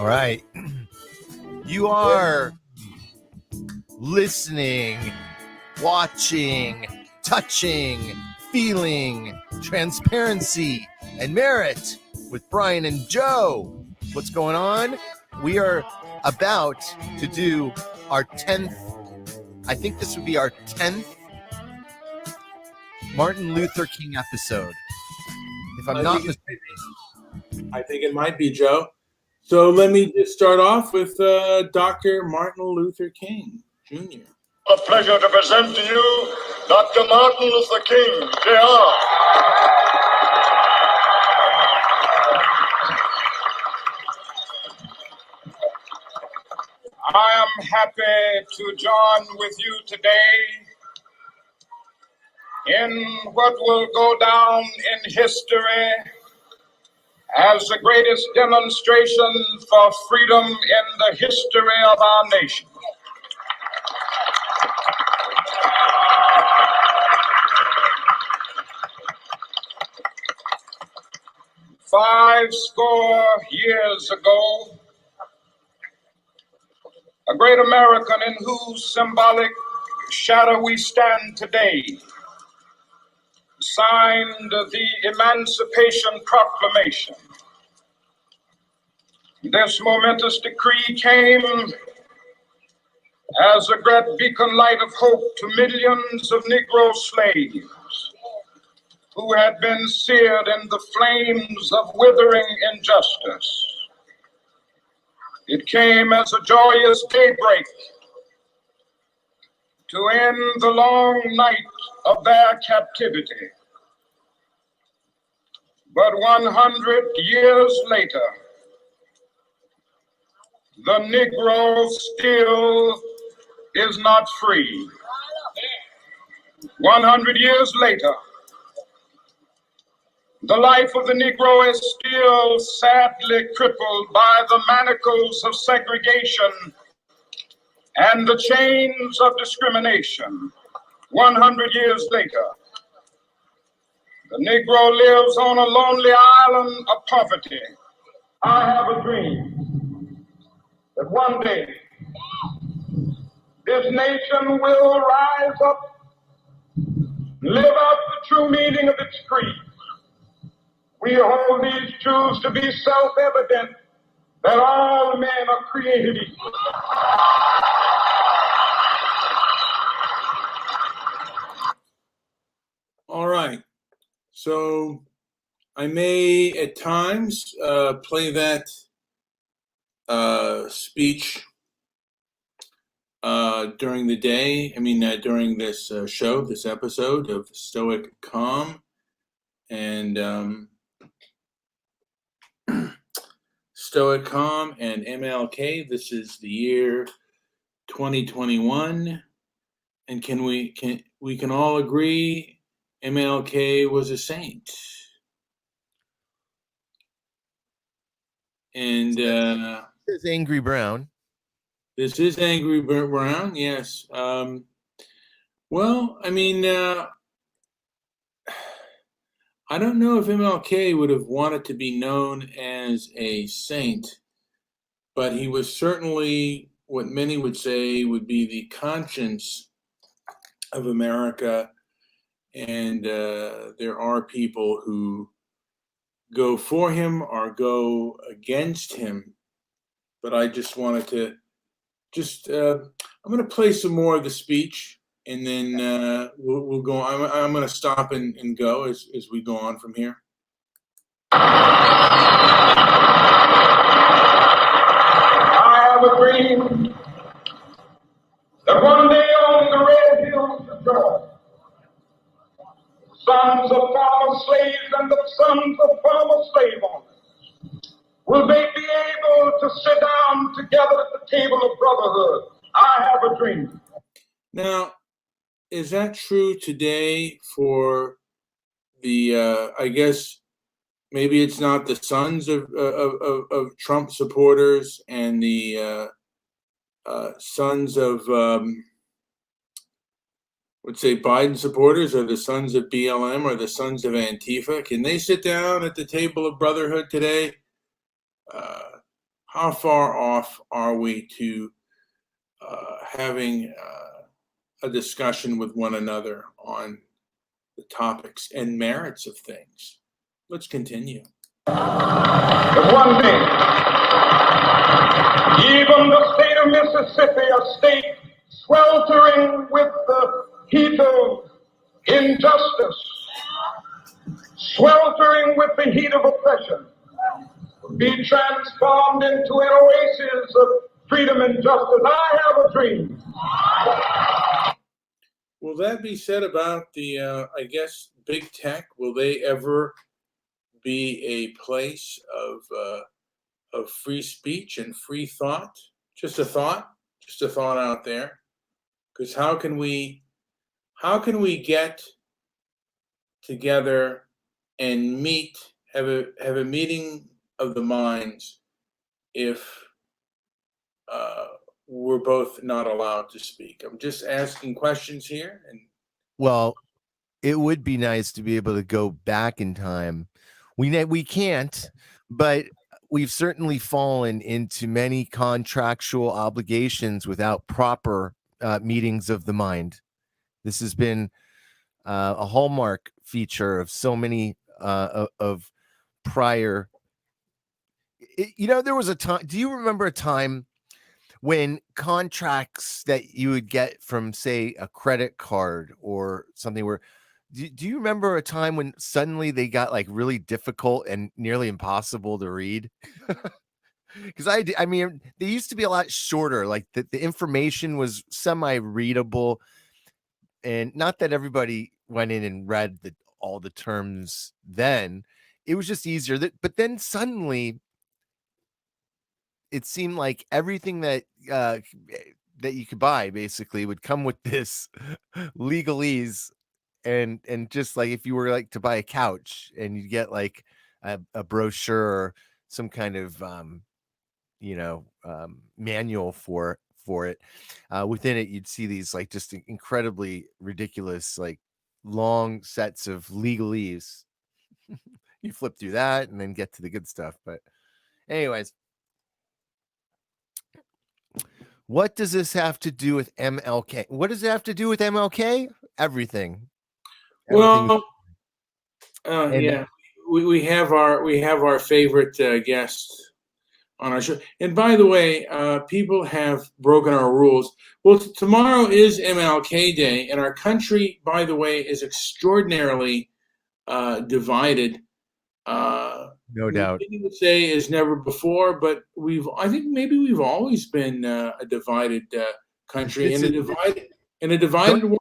All right. You are listening, watching, touching, feeling, transparency, and merit with Brian and Joe. What's going on? We are about to do our 10th, I think this would be our 10th Martin Luther King episode, if I'm not mistaken. I think it might be, Joe. So let me just start off with Dr. Martin Luther King, Jr. A pleasure to present to you Dr. Martin Luther King, Jr. I am happy to join with you today in what will go down in history as the greatest demonstration for freedom in the history of our nation. Five score years ago, a great American in whose symbolic shadow we stand today signed the Emancipation Proclamation. This momentous decree came as a great beacon light of hope to millions of Negro slaves who had been seared in the flames of withering injustice. It came as a joyous daybreak to end the long night of their captivity. But 100 years later, the Negro still is not free. 100 years later, the life of the Negro is still sadly crippled by the manacles of segregation and the chains of discrimination. 100 years later, the Negro lives on a lonely island of poverty. I have a dream that one day this nation will rise up, live out the true meaning of its creed. We hold these truths to be self-evident, that all men are created equal. All right. So I may at times play that speech during the day. During this show, this episode of Stoic Calm and Stoic Calm and MLK. This is the year 2021, and we can all agree MLK was a saint. And This is Angry Brown. This is Angry Brown, yes. I don't know if MLK would have wanted to be known as a saint, but he was certainly what many would say would be the conscience of America. And there are people who go for him or go against him. But I just wanted to I'm going to play some more of the speech, and then we'll go. I'm going to stop and go as we go on from here. I have a dream that one day on the red hills of Georgia, sons of former slaves and the sons of former slave owners will they be able to sit down together at the table of brotherhood. I have a dream. Now, is that true today for the, I guess, maybe it's not the sons of Trump supporters and the sons of, let's say, Biden supporters, or the sons of BLM, or the sons of Antifa? Can they sit down at the table of brotherhood today? how far off are we to having a discussion with one another on the topics and merits of things? Let's continue. But one day, even the state of Mississippi, a state sweltering with the heat of injustice, sweltering with the heat of oppression, will be transformed into an oasis of freedom and justice. I have a dream. Will that be said about the, I guess, big tech? Will they ever be a place of free speech and free thought? Just a thought out there. Because how can we get together and meet, have a meeting of the minds if we're both not allowed to speak? I'm just asking questions here. And Well, it would be nice to be able to go back in time. We can't, but we've certainly fallen into many contractual obligations without proper meetings of the mind. This has been a hallmark feature of so many of prior. There was a time. Do you remember a time when contracts that you would get from, say, a credit card or something were? Do you remember a time when suddenly they got like really difficult and nearly impossible to read? Because I mean, they used to be a lot shorter. Like the information was semi-readable, and not that everybody went in and read all the terms then. It was just easier. But then suddenly, it seemed like everything that you could buy basically would come with this legalese, and just like if you were like to buy a couch and you get like a brochure or some kind of manual for it, within it you'd see these like just incredibly ridiculous like long sets of legalese. You flip through that and then get to the good stuff. But anyways, what does this have to do with MLK? What does it have to do with MLK? Everything. well, yeah, we have our favorite guest on our show. And by the way, people have broken our rules. Well, tomorrow is MLK Day, and our country, by the way, is extraordinarily divided. No doubt. Many would say as never before, but I think maybe we've always been a divided country in a divided world.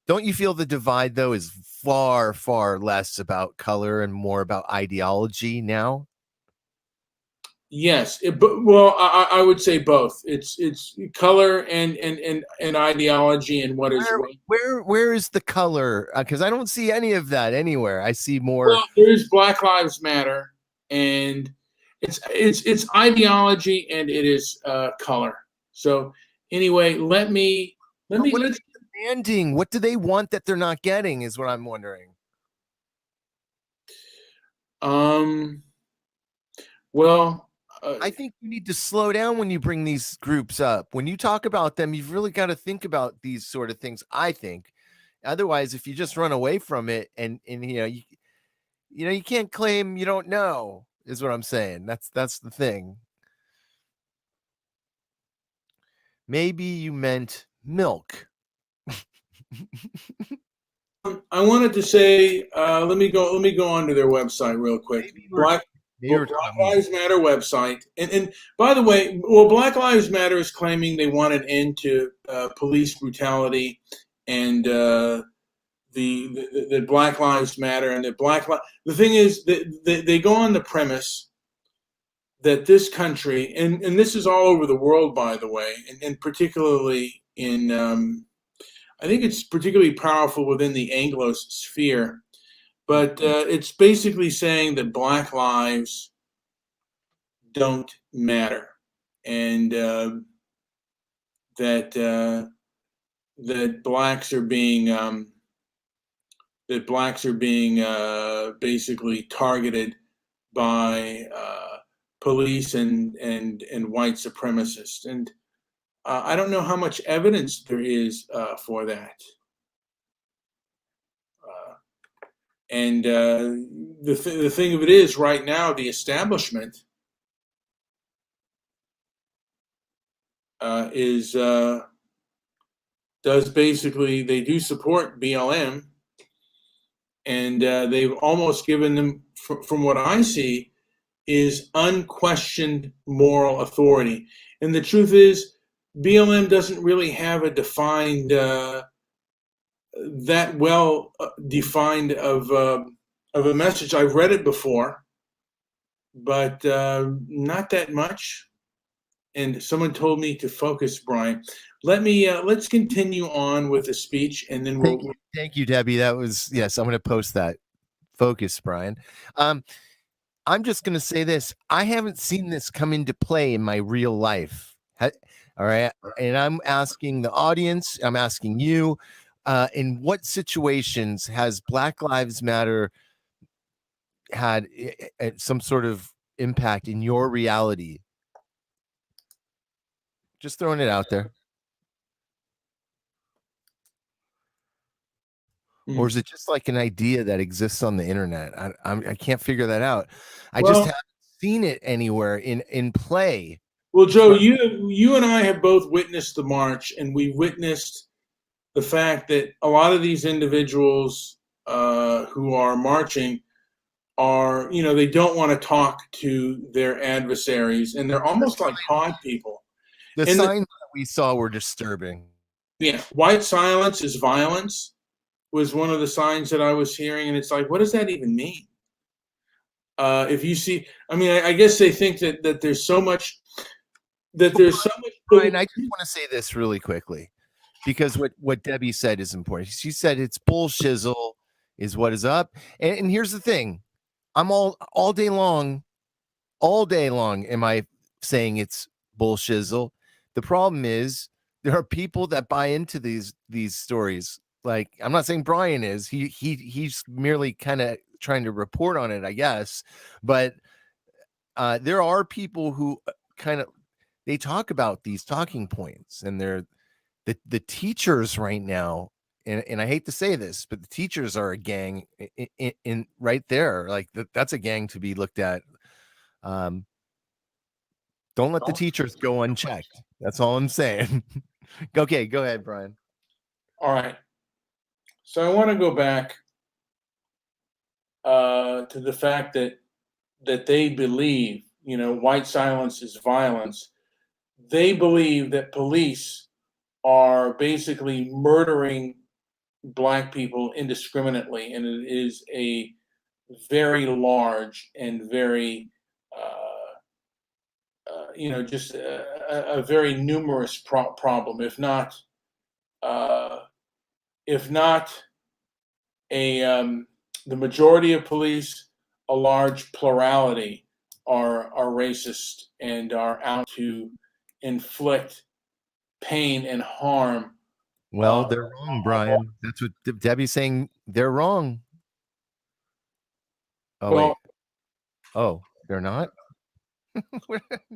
Don't you feel the divide though is far, far less about color and more about ideology now? Yes, I would say both. It's color and ideology and what is right. Where is the color? Because I don't see any of that anywhere. I see more. Well, there is Black Lives Matter, and it's ideology and it is color. So anyway, let me. What are they demanding? What do they want that they're not getting? Is what I'm wondering. Well. I think you need to slow down when you bring these groups up. When you talk about them, you've really got to think about these sort of things, I think. Otherwise, if you just run away from it and you can't claim you don't know, is what I'm saying. That's the thing. Maybe you meant milk. I wanted to say, let me go onto their website real quick. Black Lives Matter website, and by the way, Black Lives Matter is claiming they want an end to police brutality, and the Black Lives Matter and the thing is that they go on the premise that this country, and this is all over the world, by the way, and particularly in I think it's particularly powerful within the Anglo sphere. But it's basically saying that Black lives don't matter, and that blacks are being basically targeted by police and white supremacists. And I don't know how much evidence there is for that. And the thing of it is, right now, the establishment does basically, they do support BLM, and they've almost given them, from what I see, is unquestioned moral authority. And the truth is, BLM doesn't really have a defined, that well defined of a message. I've read it before, but not that much. And someone told me to focus, Brian. Let's continue on with the speech, and then Thank you, Debbie. That was, yes, I'm going to post that. Focus, Brian. I'm just going to say this. I haven't seen this come into play in my real life. All right. And I'm asking the audience, I'm asking you, in what situations has Black Lives Matter had some sort of impact in your reality? Just throwing it out there. Or is it just like an idea that exists on the internet? I can't figure that out. I just haven't seen it anywhere in play. Well, Joe, you and I have both witnessed the march, and we witnessed the fact that a lot of these individuals who are marching are, they don't want to talk to their adversaries, and they're almost like pod people. The signs that we saw were disturbing. Yeah, white silence is violence was one of the signs that I was hearing, and it's like, what does that even mean? If you see, I guess they think that there's so much. Brian, I just want to say this really quickly, because what Debbie said is important. She said it's bullshizzle is what is up. And here's the thing. I'm all day long am I saying it's bullshizzle. The problem is there are people that buy into these stories. Like, I'm not saying Brian is. He's merely kind of trying to report on it, I guess. But there are people who they talk about these talking points, and they're the teachers right now. And I hate to say this, but the teachers are a gang in right there. Like that's a gang to be looked at. Don't let the teachers go unchecked. That's all I'm saying. Okay, go ahead, Brian. All right. So I want to go back to the fact that they believe, white silence is violence. They believe that police are basically murdering Black people indiscriminately, and it is a very large and very, just a very numerous problem, if not the majority of police, a large plurality are racist and are out to inflict pain and harm. Well, they're wrong, Brian. That's what Debbie's saying. They're wrong. Oh, wait. Oh, they're not?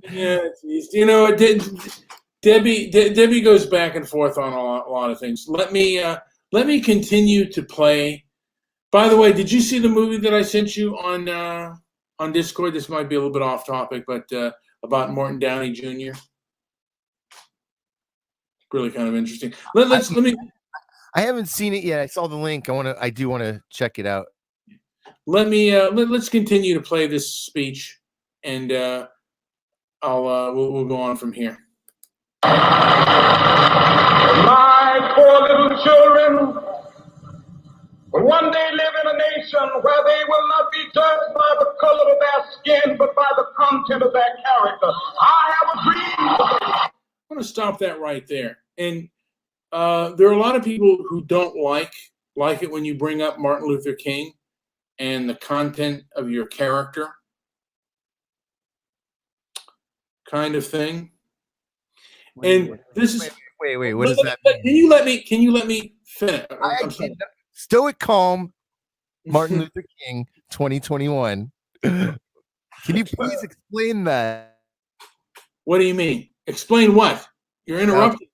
Yeah, Debbie goes back and forth on a lot of things. Let me continue to play. By the way, did you see the movie that I sent you on Discord? This might be a little bit off topic, but about Morton Downey Jr. Really kind of interesting. Let me. I haven't seen it yet. I saw the link. I do want to check it out. Let's continue to play this speech, and we'll go on from here. My poor little children will one day live in a nation where they will not be judged by the color of their skin, but by the content of their character. I have a dream. I'm going to stop that right there. And there are a lot of people who don't like it when you bring up Martin Luther King and the content of your character kind of thing. And this is wait. What does that mean? Can you let me finish? Stoic Calm, Martin Luther King, 2021. Can you please explain that? What do you mean? Explain what? You're interrupting.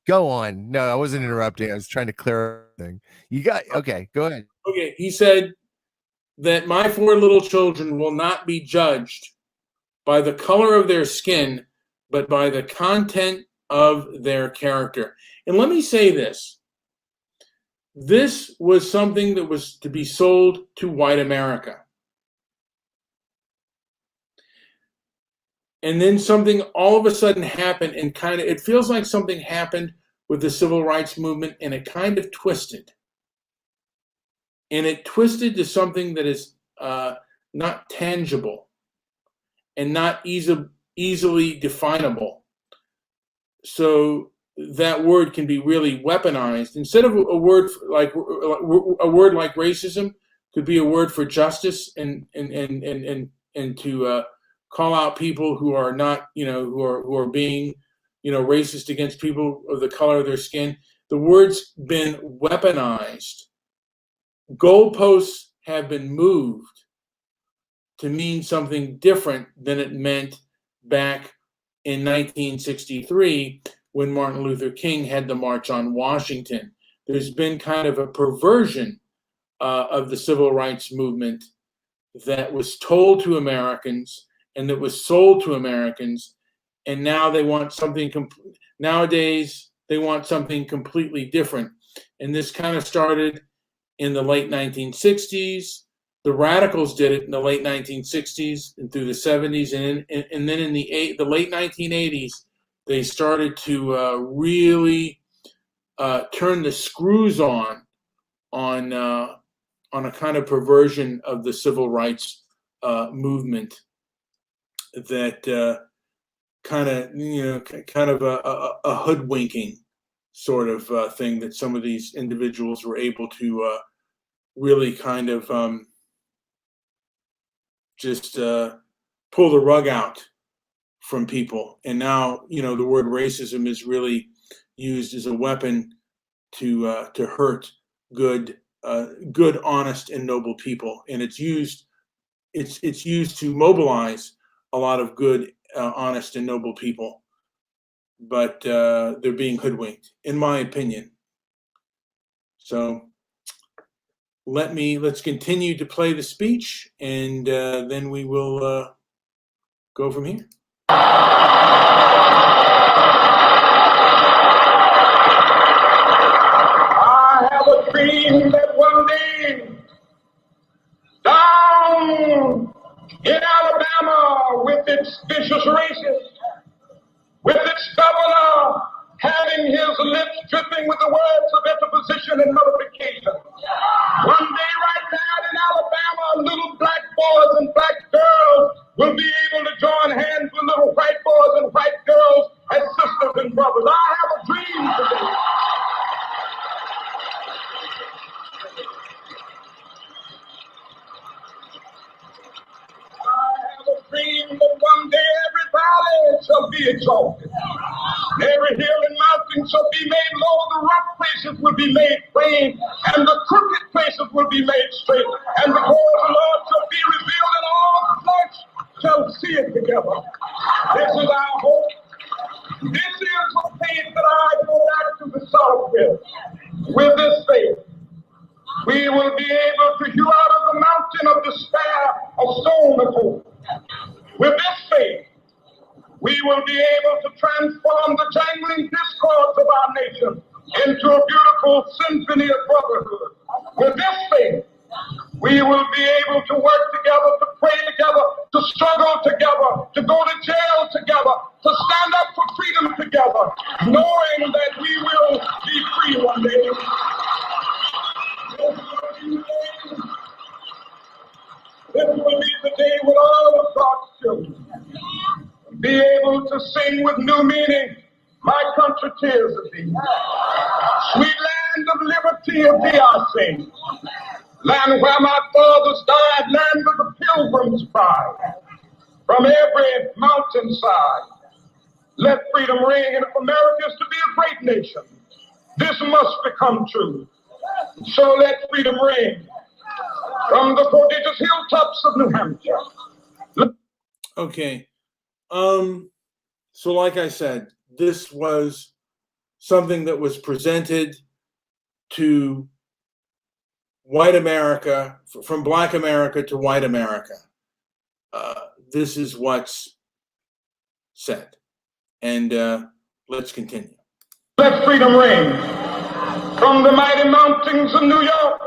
Go on. No, I wasn't interrupting. I was trying to clear everything. You got okay. Go ahead. Okay, he said that my 4 little children will not be judged by the color of their skin, but by the content of their character. And let me say this. This was something that was to be sold to white America. And then something all of a sudden happened, and it feels like something happened with the civil rights movement, and it kind of twisted. And it twisted to something that is not tangible and not easily definable. So that word can be really weaponized. Instead of a word like racism, could be a word for justice and to call out people who are not, who are being, racist against people of the color of their skin. The word's been weaponized. Goalposts have been moved to mean something different than it meant back in 1963 when Martin Luther King had the March on Washington. There's been kind of a perversion of the civil rights movement that was told to Americans and that was sold to Americans, and now they want something nowadays they want something completely different. And this kind of started in the late 1960s. The radicals did it in the late 1960s and through the 70s, and then in the late 1980s, they started to really turn the screws on a kind of perversion of the civil rights movement that kind of a hoodwinking sort of thing that some of these individuals were able to really kind of just pull the rug out from people. And now, the word racism is really used as a weapon to hurt good, honest, and noble people. And it's used to mobilize a lot of good, honest, and noble people. But they're being hoodwinked, in my opinion. So let's continue to play the speech, and then we will go from here. I have a dream that one day, down in Alabama, with its vicious racists, with its governor having his lips dripping with the words of interposition and nullification. One day right now in Alabama, little black boys and black girls will be able to join hands with little white boys and white girls as sisters and brothers. I have a dream today. I have a dream that one day every valley shall be exalted. Every hill and mountain shall be made low, the rough places will be made plain, and the crooked places will be made straight, and the glory of the Lord shall be revealed, and all flesh shall see it together. This is our hope. This is the faith that I go back to the South with. With this faith, we will be able to hew out of the mountain of despair a stone of hope. With this faith, we will be able to transform the jangling discords of our nation into a beautiful symphony of brotherhood. With this faith, we will be able to work together, to pray together, to struggle together, to go to jail together, to stand up for freedom together, knowing that we will be free one day. This will be the day when all of God's children be able to sing with new meaning, my country tears of thee. Sweet land of liberty of thee I sing. Land where my fathers died, land of the pilgrims' pride. From every mountainside, let freedom ring. And if America is to be a great nation, this must become true. So let freedom ring from the prodigious hilltops of New Hampshire. Okay. So like I said, this was something that was presented to white America, from Black America to white America. This is what's said. And let's continue. Let freedom ring from the mighty mountains of New York.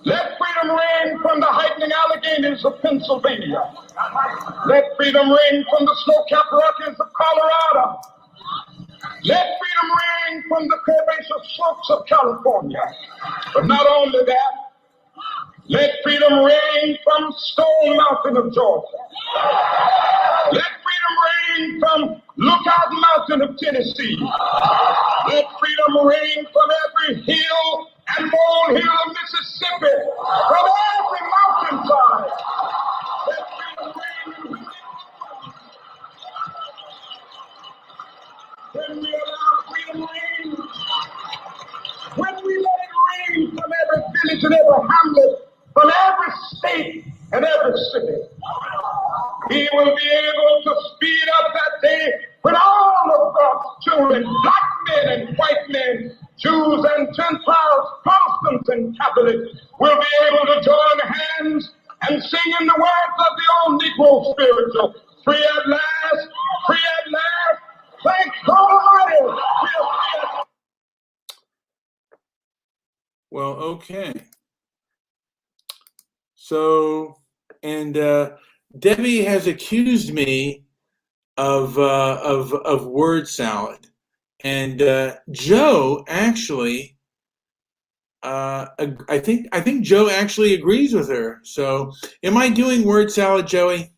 Let freedom ring from the heightening Alleghenies of Pennsylvania. Let freedom ring from the snow-capped Rockies of Colorado. Let freedom ring from the curvaceous slopes of California. But not only that, let freedom ring from Stone Mountain of Georgia. Let freedom ring from Lookout Mountain of Tennessee. Let freedom ring from every hill and molehill of Mississippi, from every mountainside. Let freedom ring. When we allow freedom ring, when we let it ring from every village and every hamlet, from every state and every city, he will be able to speed up that day when all of God's children, black men and white men, Jews and Gentiles, Protestants and Catholics, will be able to join hands and sing in the words of the old Negro spiritual, free at last, free at last, thank God Almighty, we are free at last. Well, okay. So, and Debbie has accused me of word salad, and Joe actually, I think Joe actually agrees with her. So, am I doing word salad, Joey?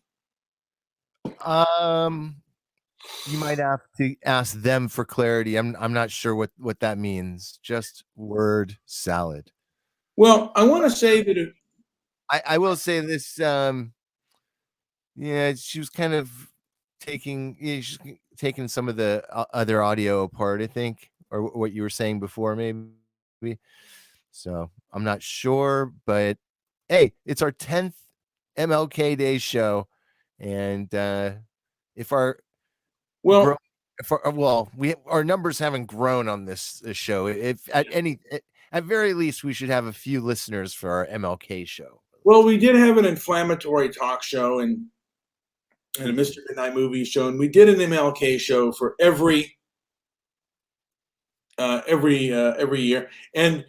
You might have to ask them for clarity. I'm not sure what that means. Just word salad. Well, I want to say that I will say this. Yeah, she was kind of she's taking some of the other audio apart, I think, or what you were saying before, maybe. So I'm not sure, but hey, it's our 10th MLK Day show, and if our our numbers haven't grown on this show, if at very least we should have a few listeners for our MLK show. Well, we did have an inflammatory talk show and a Mr. Midnight Movie show, and we did an MLK show for every year. And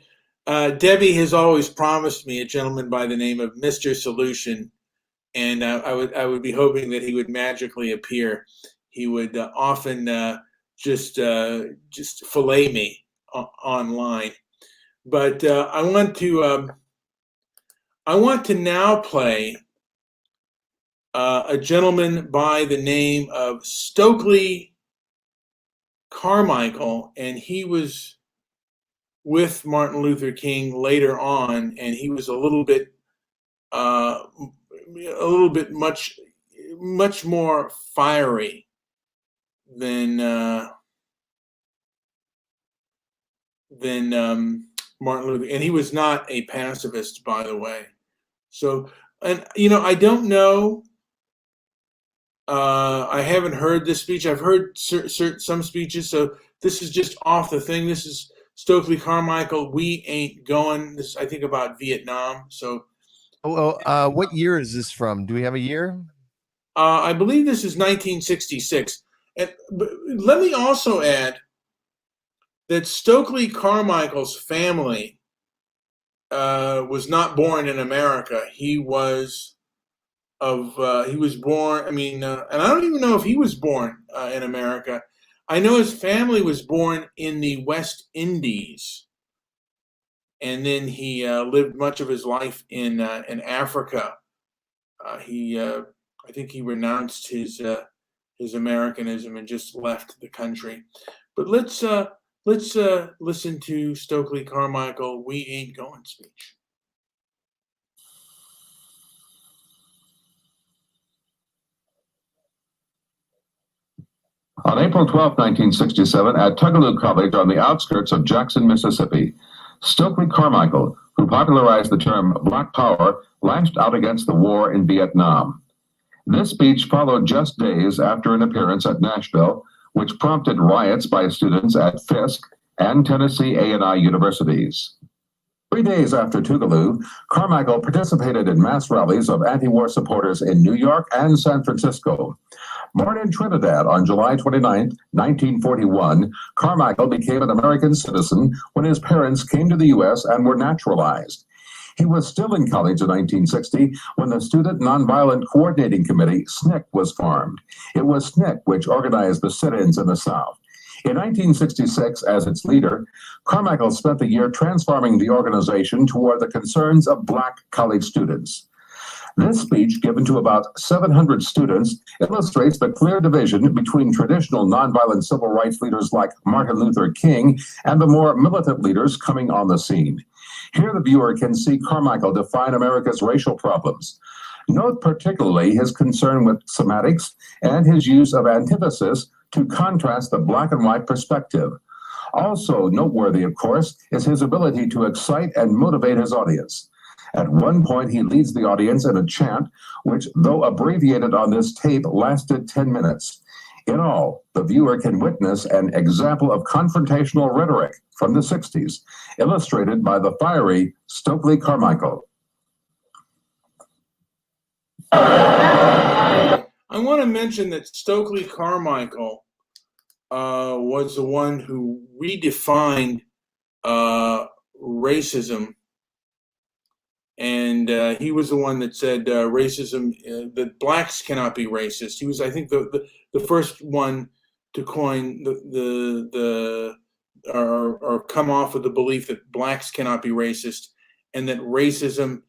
Debbie has always promised me a gentleman by the name of Mr. Solution, and I would be hoping that he would magically appear. He would often just fillet me online. But I want to now play a gentleman by the name of Stokely Carmichael, and he was with Martin Luther King later on, and he was a little bit much more fiery than Martin Luther, and he was not a pacifist, by the way. So, and I don't know. I haven't heard this speech. I've heard some speeches, so this is just off the thing. This is Stokely Carmichael. We ain't going. This is, I think, about Vietnam. So, what year is this from? Do we have a year? I believe this is 1966. And let me also add that Stokely Carmichael's family was not born in America. He was born. I mean, and I don't even know if he was born in America. I know his family was born in the West Indies, and then he lived much of his life in Africa. I think he renounced his Americanism and just left the country. But let's listen to Stokely Carmichael, "We Ain't Going" speech. On April 12, 1967, at Tugaloo College on the outskirts of Jackson, Mississippi, Stokely Carmichael, who popularized the term Black Power, lashed out against the war in Vietnam. This speech followed just days after an appearance at Nashville, which prompted riots by students at Fisk and Tennessee A&I universities. 3 days after Tougaloo, Carmichael participated in mass rallies of anti-war supporters in New York and San Francisco. Born in Trinidad on July 29, 1941, Carmichael became an American citizen when his parents came to the U.S. and were naturalized. He was still in college in 1960 when the Student Nonviolent Coordinating Committee, SNCC, was formed. It was SNCC which organized the sit-ins in the South. In 1966, as its leader, Carmichael spent the year transforming the organization toward the concerns of Black college students. This speech, given to about 700 students, illustrates the clear division between traditional nonviolent civil rights leaders like Martin Luther King and the more militant leaders coming on the scene. Here the viewer can see Carmichael define America's racial problems. Note particularly his concern with semantics and his use of antithesis to contrast the black and white perspective. Also noteworthy, of course, is his ability to excite and motivate his audience. At one point, he leads the audience in a chant, which, though abbreviated on this tape, lasted 10 minutes. In all, the viewer can witness an example of confrontational rhetoric from the 60s, illustrated by the fiery Stokely Carmichael. I want to mention that Stokely Carmichael was the one who redefined racism, and he was the one that said racism, that blacks cannot be racist. He was, I think, the first one to coin or come off with the belief that blacks cannot be racist, and that racism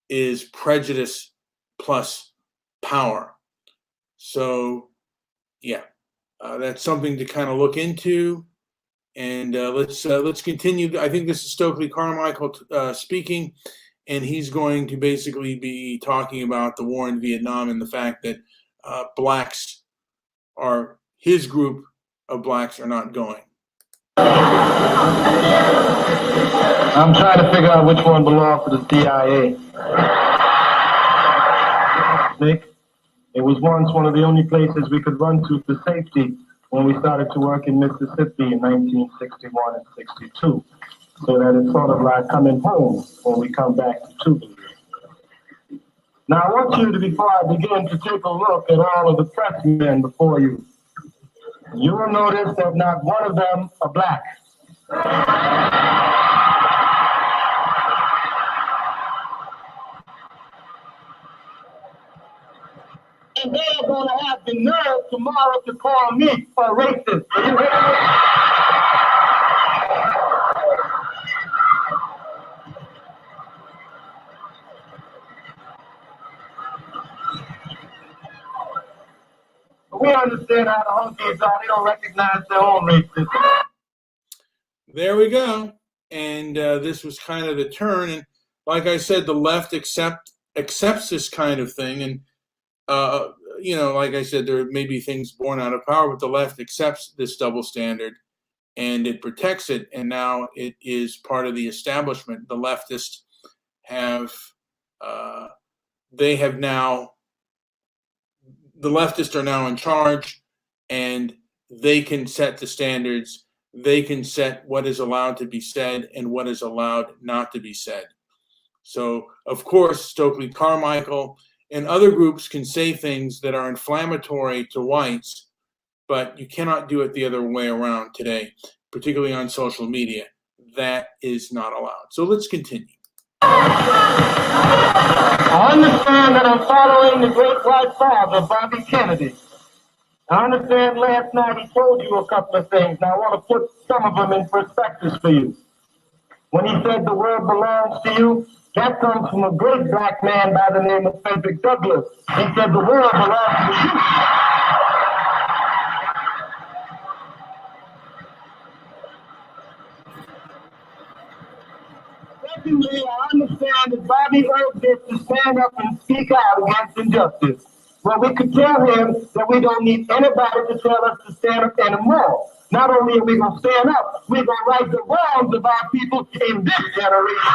is prejudice plus power. So, yeah, that's something to kind of look into. And let's continue. I think this is Stokely Carmichael speaking, and he's going to basically be talking about the war in Vietnam and the fact that blacks are, his group of blacks are not going. I'm trying to figure out which one belonged to the CIA. Nick, it was once one of the only places we could run to for safety when we started to work in Mississippi in 1961 and 62. So that it's sort of like coming home when we come back to Tougaloo. Now I want you to, before I begin, to take a look at all of the press men before you. You will notice that not one of them are black. And they are going to have the nerve tomorrow to call me a racist. Are you hearing me? We understand how the hunkies are. They don't recognize their own racism. There we go. And this was kind of the turn. And like I said, the left accepts this kind of thing. And, you know, like I said, there may be things born out of power, but the left accepts this double standard and it protects it. And now it is part of the establishment. The leftists have, the leftists are now in charge, and they can set the standards. They can set what is allowed to be said and what is allowed not to be said. So, of course, Stokely Carmichael and other groups can say things that are inflammatory to whites, but you cannot do it the other way around today, particularly on social media. That is not allowed. So let's continue. I understand that I'm following the great white father, Bobby Kennedy. I understand last night he told you a couple of things. Now I want to put some of them in perspective for you. When he said the world belongs to you, that comes from a great black man by the name of Frederick Douglass. He said the world belongs to you. Secondly, I understand that Bobby urged us to stand up and speak out against injustice. Well, we could tell him that we don't need anybody to tell us to stand up anymore. Not only are we going to stand up, we're going to right the wrongs of our people in this generation.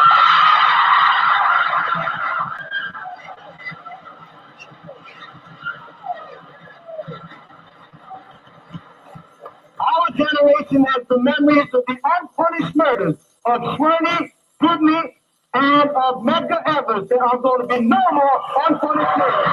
generation has the memories of the unpunished murders of Shirley, Goodney, and of Medgar Evers. There are going to be no more unpunished murders.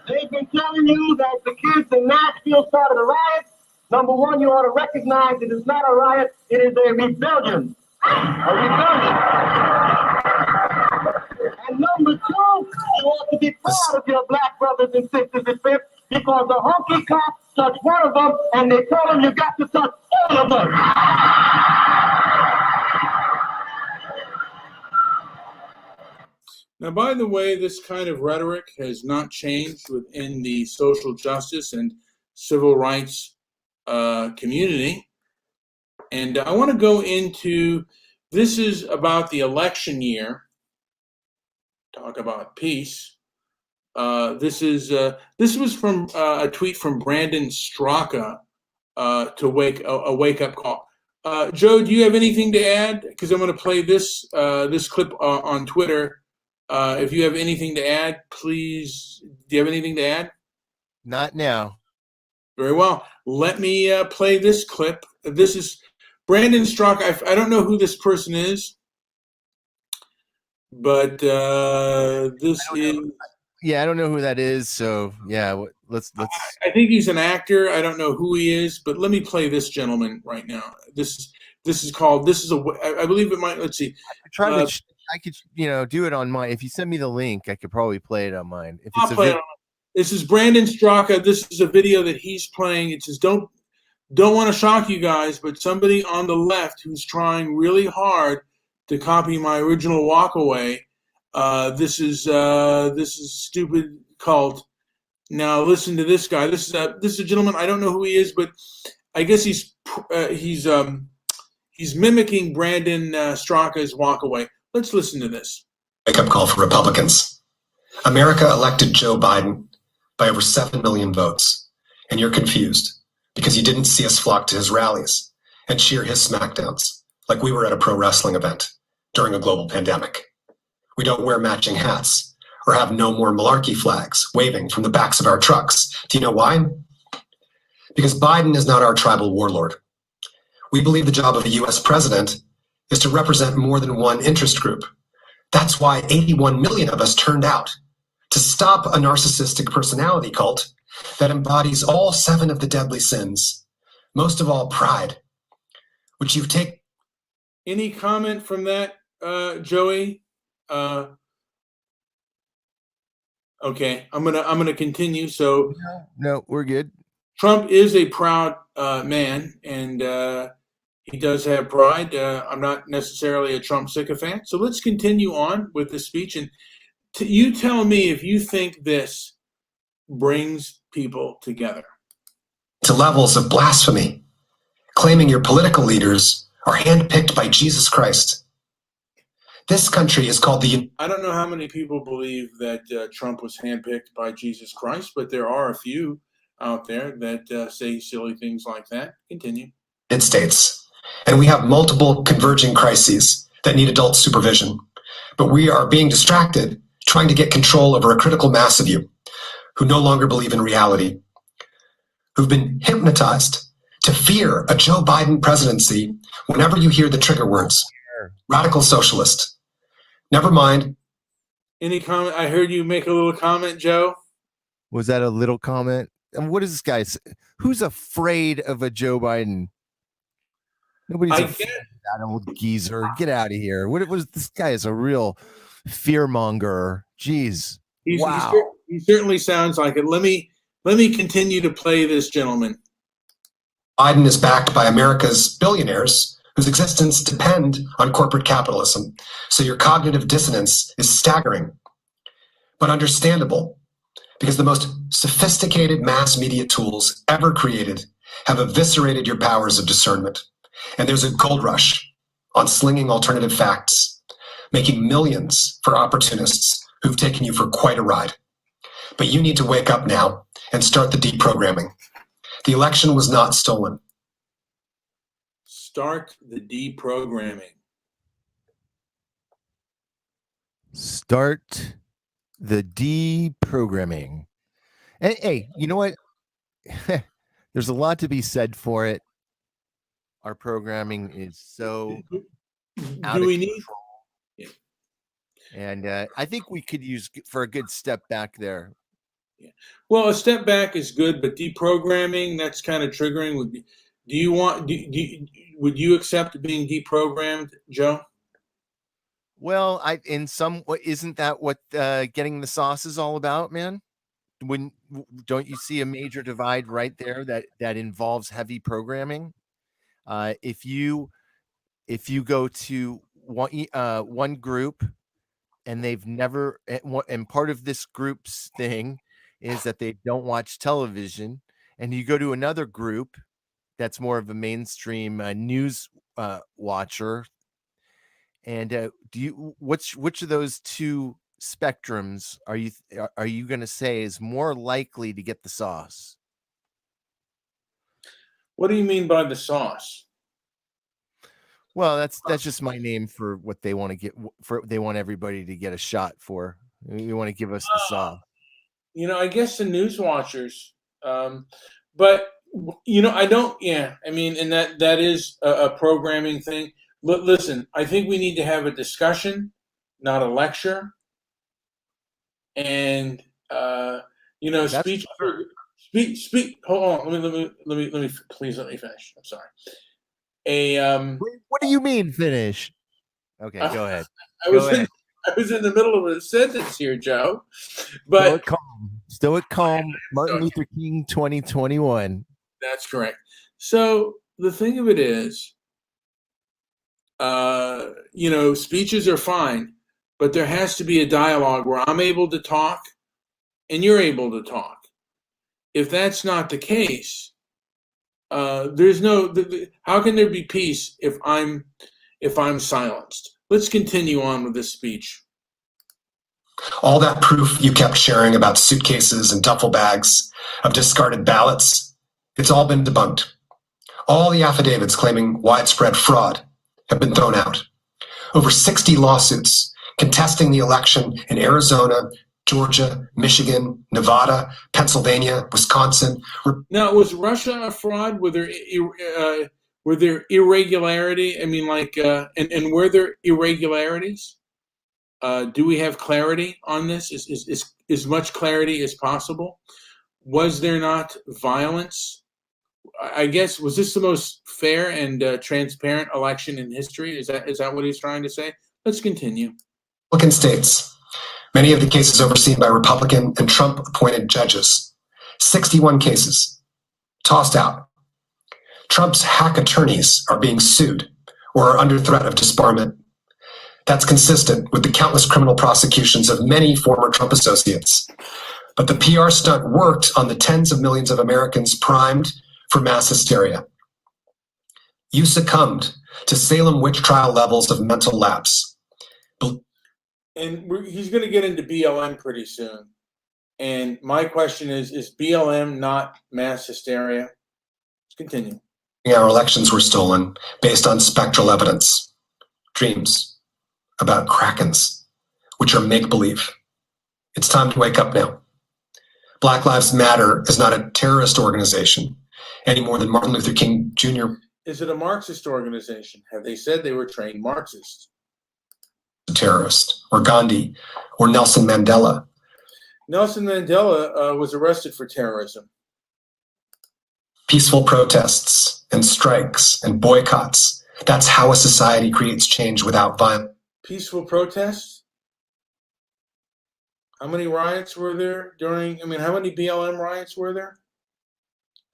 They've been telling you that the kids in Nashville started a riot. Number one, you ought to recognize it is not a riot, it is a rebellion. A rebellion. And number two, you ought to be proud of your black brothers and sisters and fifth, because the honky cops touched one of them and they told them you got to touch all of them. Now, by the way, this kind of rhetoric has not changed within the social justice and civil rights community. And I want to go into, this is about the election year, talk about peace. This was from a tweet from Brandon Straka to a wake-up call. Joe, do you have anything to add? Because I'm going to play this clip on Twitter. If you have anything to add, please. Do you have anything to add? Not now. Very well. Let me play this clip. This is Brandon Straka. I don't know who this person is, but this is. Yeah, I don't know who that is. So yeah, let's. I think he's an actor. I don't know who he is, but let me play this gentleman right now. This is called. This is a. I believe it might. Let's see. I could do it on mine. If you send me the link, I could probably play it on mine. If I'll play it on. This is Brandon Straka. This is a video that he's playing. It says, don't want to shock you guys, but somebody on the left who's trying really hard to copy my original walkaway. This is stupid cult. Now listen to this guy. This is a gentleman. I don't know who he is, but I guess he's mimicking Brandon Straka's walkaway. Let's listen to this. Wake-up call for Republicans. America elected Joe Biden by over 7 million votes, and you're confused because you didn't see us flock to his rallies and cheer his smackdowns like we were at a pro wrestling event during a global pandemic. We don't wear matching hats or have no more malarkey flags waving from the backs of our trucks. Do you know why? Because Biden is not our tribal warlord. We believe the job of a U.S. president is to represent more than one interest group. That's why 81 million of us turned out, to stop a narcissistic personality cult that embodies all 7 of the deadly sins, most of all pride, which you've taken. Any comment from that, Joey? Okay, I'm gonna continue. So no, we're good. Trump is a proud man, and he does have pride. I'm not necessarily a Trump sycophant. So let's continue on with the speech. And you tell me if you think this brings people together. To levels of blasphemy, claiming your political leaders are handpicked by Jesus Christ. This country is called the... I don't know how many people believe that Trump was handpicked by Jesus Christ, but there are a few out there that say silly things like that. Continue. United States. And we have multiple converging crises that need adult supervision. But we are being distracted, trying to get control over a critical mass of you who no longer believe in reality, who've been hypnotized to fear a Joe Biden presidency whenever you hear the trigger words, radical socialist. Never mind. Any comment? I heard you make a little comment, Joe. Was that a little comment? And what is this guy? Who's afraid of a Joe Biden? Nobody's afraid of that old geezer. Get out of here. What was this guy? Is a real fearmonger. Jeez. Wow. He certainly sounds like it. Let me continue to play this gentleman. Biden is backed by America's billionaires whose existence depend on corporate capitalism. So your cognitive dissonance is staggering, but understandable, because the most sophisticated mass media tools ever created have eviscerated your powers of discernment. And there's a gold rush on slinging alternative facts, making millions for opportunists who've taken you for quite a ride. But you need to wake up now and start the deprogramming. The election was not stolen. Start the deprogramming. Start The deprogramming. And hey, you know what? There's a lot to be said for it. Our programming is so out Do of we need? control. Yeah. And I think we could use for a good step back there. Yeah. Well, a step back is good, but deprogramming, that's kind of triggering. Do you want? Would you accept being deprogrammed, Joe? Well, isn't that what getting the sauce is all about, man? Don't you see a major divide right there that involves heavy programming? If you go to one group and they've never and part of this group's thing is that they don't watch television, and you go to another group that's more of a mainstream news watcher, and which of those two spectrums are you going to say is more likely to get the sauce? What do you mean by the sauce? Well, that's just my name for what they want to get. They want everybody to get a shot for. You want to give us the sauce. I guess the news watchers, but I don't. Yeah, I mean, and that is a programming thing. Listen, I think we need to have a discussion, not a lecture. And speech. Hold on. Let me. Please let me finish. I'm sorry. What do you mean finish? Okay, go ahead. I was in the middle of a sentence here, Joe. But Stoic Calm, Martin Luther King 2021. That's correct. So the thing of it is, speeches are fine, but there has to be a dialogue where I'm able to talk and you're able to talk. If that's not the case, there's no. How can there be peace if I'm silenced? Let's continue on with this speech. All that proof you kept sharing about suitcases and duffel bags of discarded ballots, it's all been debunked. All the affidavits claiming widespread fraud have been thrown out. Over 60 lawsuits contesting the election in Arizona, Georgia, Michigan, Nevada, Pennsylvania, Wisconsin. Now, was Russia a fraud? Were there irregularity? I mean, and were there irregularities? Do we have clarity on this? Is as much clarity as possible? Was there not violence? I guess, was this the most fair and transparent election in history? Is that what he's trying to say? Let's continue. Republican states. Many of the cases overseen by Republican and Trump-appointed judges. 61 cases tossed out. Trump's hack attorneys are being sued or are under threat of disbarment. That's consistent with the countless criminal prosecutions of many former Trump associates. But the PR stunt worked on the tens of millions of Americans primed for mass hysteria. You succumbed to Salem witch trial levels of mental lapse. And he's going to get into BLM pretty soon. And my question is BLM not mass hysteria? Let's continue. Our elections were stolen based on spectral evidence, dreams about krakens, which are make-believe. It's time to wake up now. Black Lives Matter is not a terrorist organization any more than Martin Luther King Jr. Is it a Marxist organization? Have they said they were trained Marxists? A terrorist, or Gandhi, or Nelson Mandela. Nelson Mandela was arrested for terrorism. Peaceful protests and strikes and boycotts. That's how a society creates change without violence. Peaceful protests? How many riots were there how many BLM riots were there?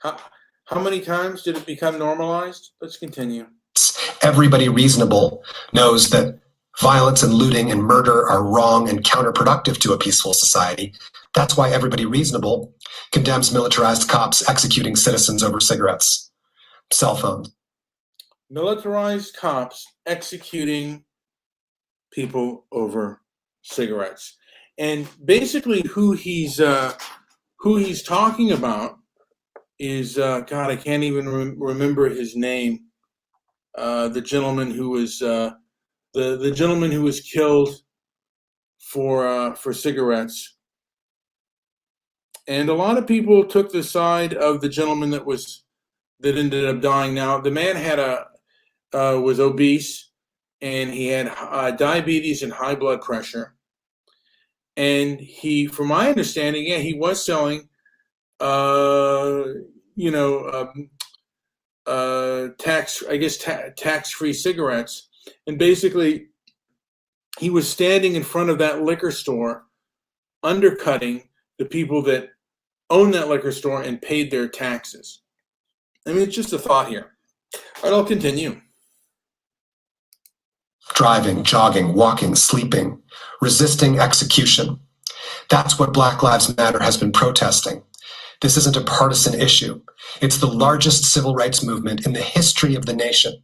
How many times did it become normalized? Let's continue. Everybody reasonable knows that violence and looting and murder are wrong and counterproductive to a peaceful society. That's why everybody reasonable condemns militarized cops executing citizens over cigarettes, cell phones. Militarized cops executing people over cigarettes. And basically who he's talking about is, God, I can't even remember his name. The gentleman who was the gentleman who was killed for cigarettes. And a lot of people took the side of the gentleman that ended up dying. Now, the man was obese, and he had diabetes and high blood pressure. And he, from my understanding, he was selling, tax-free cigarettes. And basically, he was standing in front of that liquor store, undercutting the people that own that liquor store and paid their taxes. I mean, it's just a thought here. All right, I'll continue. Driving, jogging, walking, sleeping, resisting execution. That's what Black Lives Matter has been protesting. This isn't a partisan issue. It's the largest civil rights movement in the history of the nation.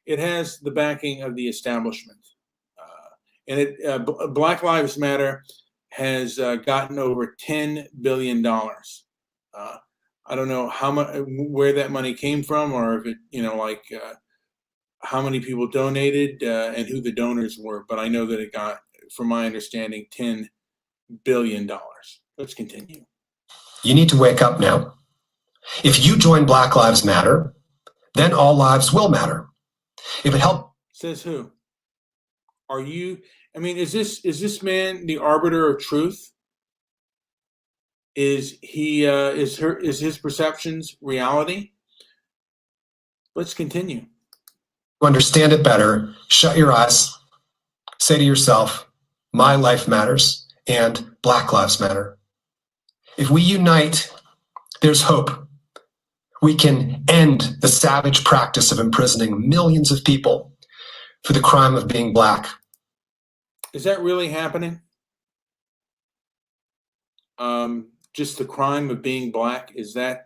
It has the backing of the establishment. Black Lives Matter has gotten over $10 billion. I don't know where that money came from, or if it, how many people donated and who the donors were. But I know that it got, from my understanding, $10 billion. Let's continue. You need to wake up now. If you join Black Lives Matter, then all lives will matter. If it helps. Says who? Are you? I mean, is this man the arbiter of truth? Is his perceptions reality? Let's continue. To understand it better, shut your eyes. Say to yourself, my life matters and Black Lives Matter. If we unite, there's hope. We can end the savage practice of imprisoning millions of people for the crime of being Black. Is that really happening? Just the crime of being Black? Is that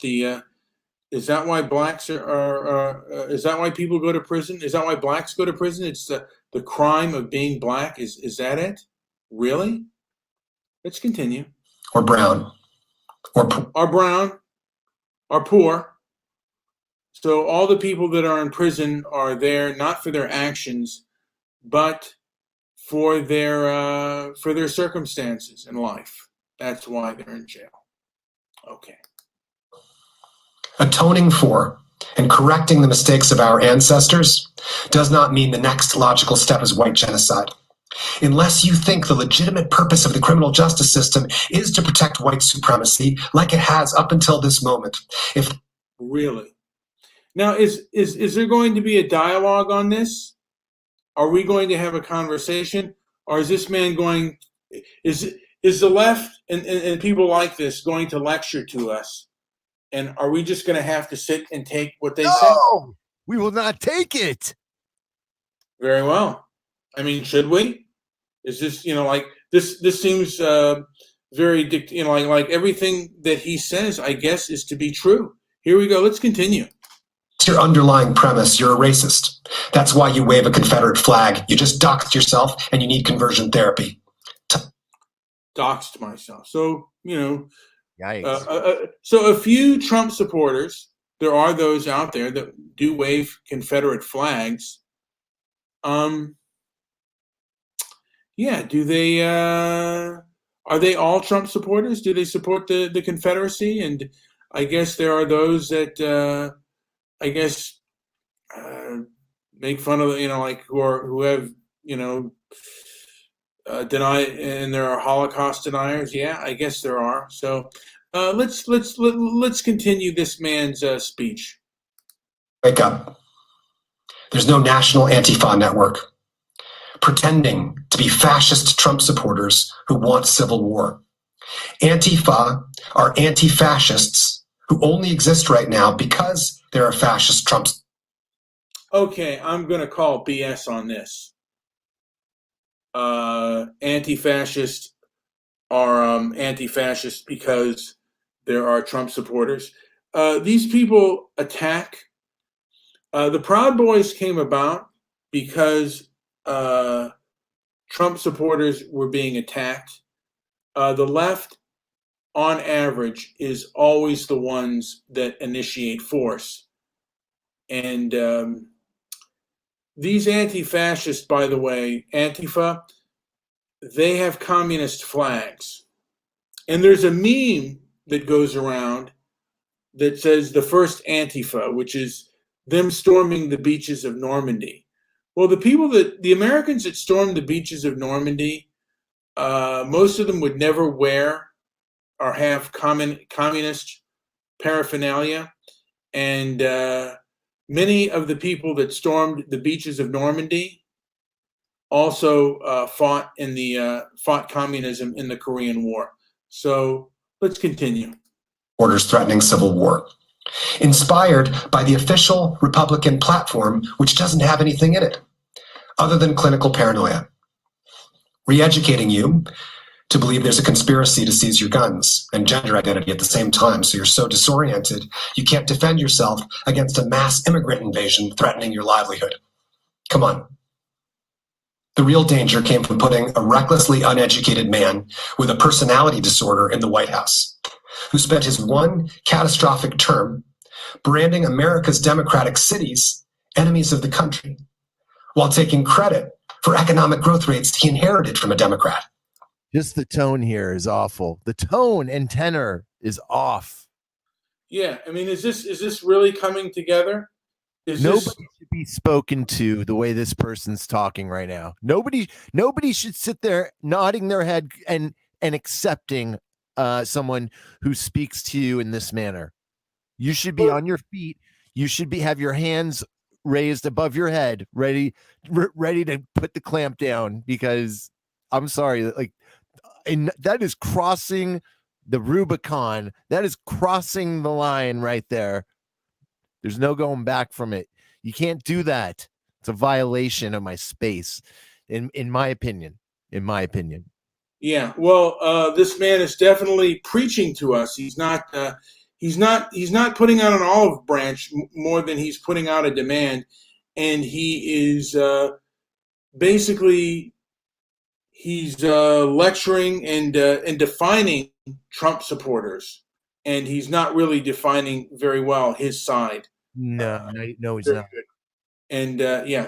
why blacks is that why people go to prison? Is that why blacks go to prison? It's the crime of being Black. Is that it? Really? Let's continue. Or brown. Or brown. Or poor. So all the people that are in prison are there not for their actions, but for their circumstances in life. That's why they're in jail. Okay. Atoning for and correcting the mistakes of our ancestors does not mean the next logical step is white genocide. Unless you think the legitimate purpose of the criminal justice system is to protect white supremacy, like it has up until this moment. Really? Now, is there going to be a dialogue on this? Are we going to have a conversation? Or is this man going, is the left and people like this going to lecture to us? And are we just going to have to sit and take what they say? No, we will not take it. Very well. I mean, should we? Is this, like this seems very, like everything that he says, I guess, is to be true. Here we go. Let's continue. It's your underlying premise. You're a racist. That's why you wave a Confederate flag. You just doxed yourself and you need conversion therapy. Doxed myself. So, Yikes. So a few Trump supporters, there are those out there that do wave Confederate flags. Do they, are they all Trump supporters? Do they support the Confederacy? And I guess there are those that, make fun of, who have, deny, and there are Holocaust deniers. Yeah, I guess there are. So let's continue this man's speech. Wake up. There's no national Antifa network pretending to be fascist Trump supporters who want civil war. Antifa are anti-fascists who only exist right now because there are fascist Trumps. Okay, I'm going to call BS on this. Anti-fascists are anti-fascist because there are Trump supporters. These people attack. The Proud Boys came about because Trump supporters were being attacked. The left, on average, is always the ones that initiate force. And these anti-fascists, by the way, Antifa, they have communist flags. And there's a meme that goes around that says the first Antifa, which is them storming the beaches of Normandy. Well, the Americans that stormed the beaches of Normandy, most of them would never wear or have communist paraphernalia. And many of the people that stormed the beaches of Normandy also fought communism in the Korean War. So let's continue. Orders threatening civil war. Inspired by the official Republican platform, which doesn't have anything in it other than clinical paranoia. Re-educating you to believe there's a conspiracy to seize your guns and gender identity at the same time, so you're so disoriented you can't defend yourself against a mass immigrant invasion threatening your livelihood. Come on. The real danger came from putting a recklessly uneducated man with a personality disorder in the White House, who spent his one catastrophic term branding America's democratic cities enemies of the country, while taking credit for economic growth rates he inherited from a Democrat. Just the tone here is awful. The tone and tenor is off. Yeah, I mean, is this really coming together? Nobody should be spoken to the way this person's talking right now. Nobody should sit there nodding their head and accepting someone who speaks to you in this manner. You should be on your feet. You should have your hands raised above your head, ready to put the clamp down, because I'm sorry, and that is crossing the Rubicon. That is crossing the line right there. There's no going back from it. You can't do that. It's a violation of my space, in my opinion. In my opinion. Yeah. Well, this man is definitely preaching to us. He's not putting out an olive branch more than he's putting out a demand, and he is basically lecturing and defining Trump supporters, and he's not really defining very well his side. No, he's not. And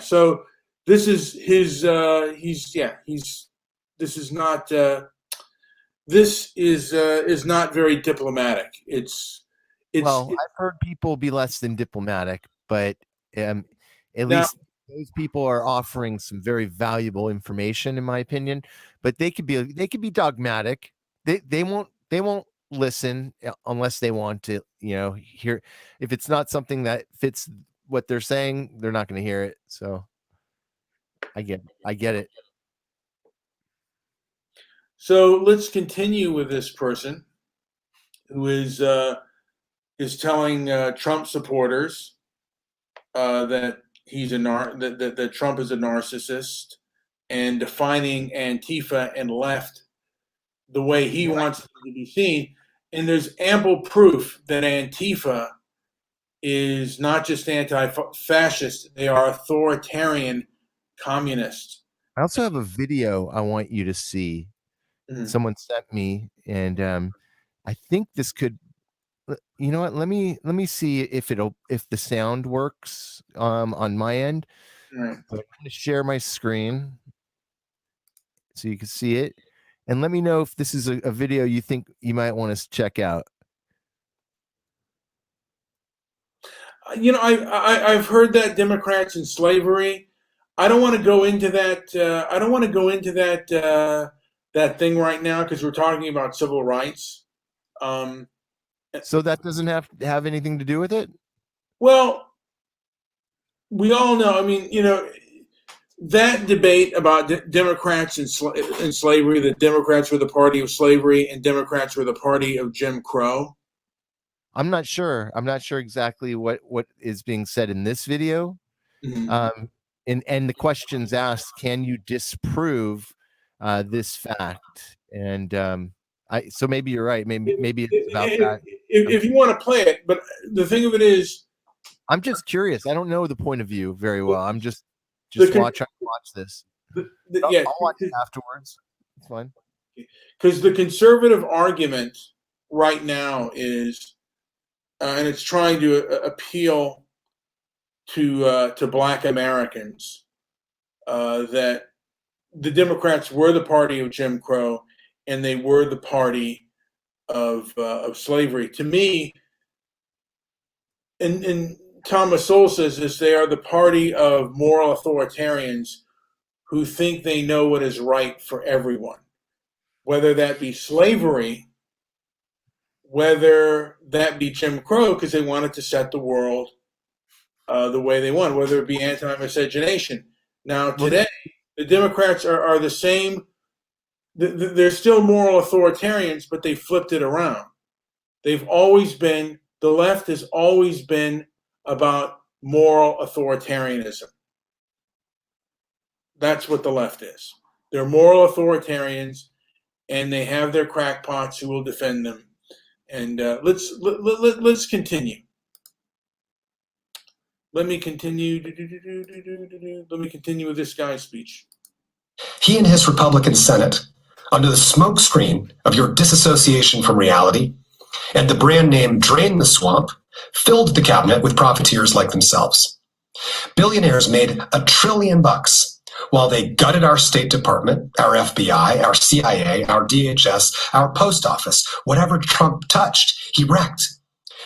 so this is his. This is not very diplomatic. It's. Well, I've heard people be less than diplomatic, but at least those people are offering some very valuable information, in my opinion. But they could be dogmatic. They won't listen unless they want to, hear. If it's not something that fits what they're saying, they're not going to hear it. So I get it. So let's continue with this person who is telling Trump supporters that he's that Trump is a narcissist, and defining Antifa and left the way he wants it to be seen. And there's ample proof that Antifa is not just anti-fascist; they are authoritarian communists. I also have a video I want you to see. Mm-hmm. Someone sent me, and I think this could. You know what? Let me see if the sound works on my end. Right. I'm going to share my screen so you can see it, and let me know if this is a video you think you might want to check out. I've heard that Democrats and slavery. I don't want to go into that. That thing right now, because we're talking about civil rights. So that doesn't have anything to do with it? Well, we all know. I mean, that debate about Democrats and slavery, that Democrats were the party of slavery and Democrats were the party of Jim Crow. I'm not sure. I'm not sure exactly what is being said in this video. Mm-hmm. And the questions asked, can you disprove this fact? And so maybe you're right. Maybe it's about that. If you want to play it, but the thing of it is, I'm just curious. I don't know the point of view very well. I'm just trying to watch this. I'll watch it afterwards. It's fine. Because the conservative argument right now is, and it's trying to appeal to Black Americans, that the Democrats were the party of Jim Crow, and they were the party of slavery. To me, and Thomas Sowell says this, they are the party of moral authoritarians who think they know what is right for everyone, whether that be slavery, whether that be Jim Crow, because they wanted to set the world the way they want, whether it be anti-miscegenation. Now, today, the Democrats are the same. They're still moral authoritarians, but they flipped it around. They've always been, the left has always been about moral authoritarianism. That's what the left is. They're moral authoritarians, and they have their crackpots who will defend them. And let's continue. Let me continue. Let me continue with this guy's speech. He and his Republican Senate, under the smokescreen of your disassociation from reality and the brand name Drain the Swamp, filled the cabinet with profiteers like themselves. Billionaires made $1 trillion while they gutted our State Department, our FBI, our CIA, our DHS, our post office. Whatever Trump touched, he wrecked.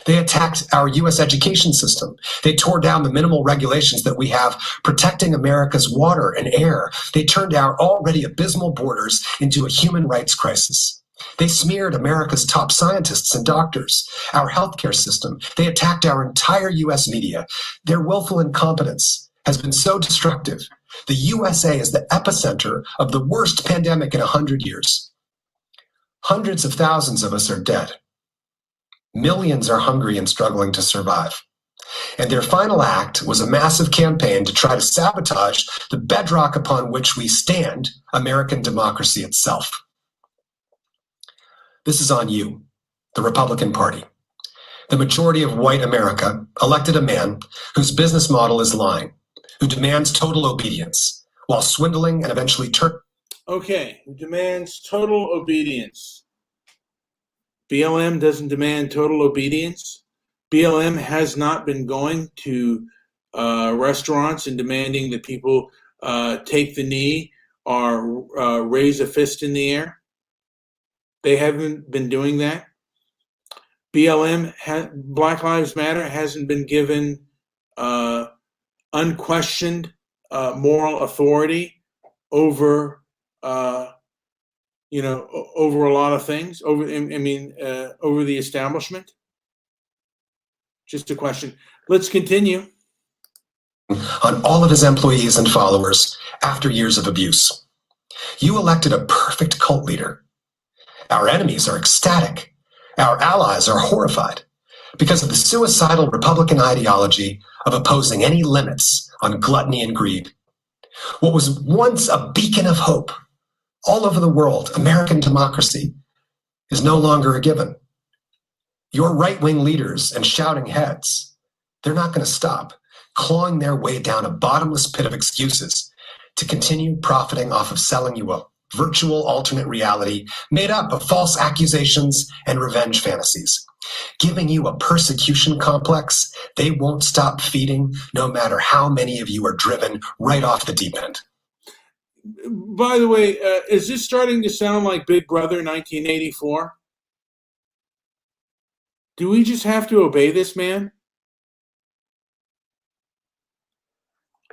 They attacked our U.S. education system. They tore down the minimal regulations that we have protecting America's water and air. They turned our already abysmal borders into a human rights crisis. They smeared America's top scientists and doctors, our healthcare system. They attacked our entire U.S. media. Their willful incompetence has been so destructive. The USA is the epicenter of the worst pandemic in 100 years. Hundreds of thousands of us are dead. Millions are hungry and struggling to survive. And their final act was a massive campaign to try to sabotage the bedrock upon which we stand, American democracy itself. This is on you, the Republican Party. The majority of white America elected a man whose business model is lying, who demands total obedience, while swindling and eventually Okay, who demands total obedience. BLM doesn't demand total obedience. BLM has not been going to restaurants and demanding that people take the knee or raise a fist in the air. They haven't been doing that. BLM, Black Lives Matter, hasn't been given unquestioned moral authority over over a lot of things, over the establishment. Just a question. Let's continue. On all of his employees and followers after years of abuse. You elected a perfect cult leader. Our enemies are ecstatic. Our allies are horrified because of the suicidal Republican ideology of opposing any limits on gluttony and greed. What was once a beacon of hope all over the world, American democracy, is no longer a given. Your right-wing leaders and shouting heads, they're not going to stop clawing their way down a bottomless pit of excuses to continue profiting off of selling you a virtual alternate reality made up of false accusations and revenge fantasies, giving you a persecution complex they won't stop feeding no matter how many of you are driven right off the deep end. By the way, is this starting to sound like Big Brother 1984? Do we just have to obey this man?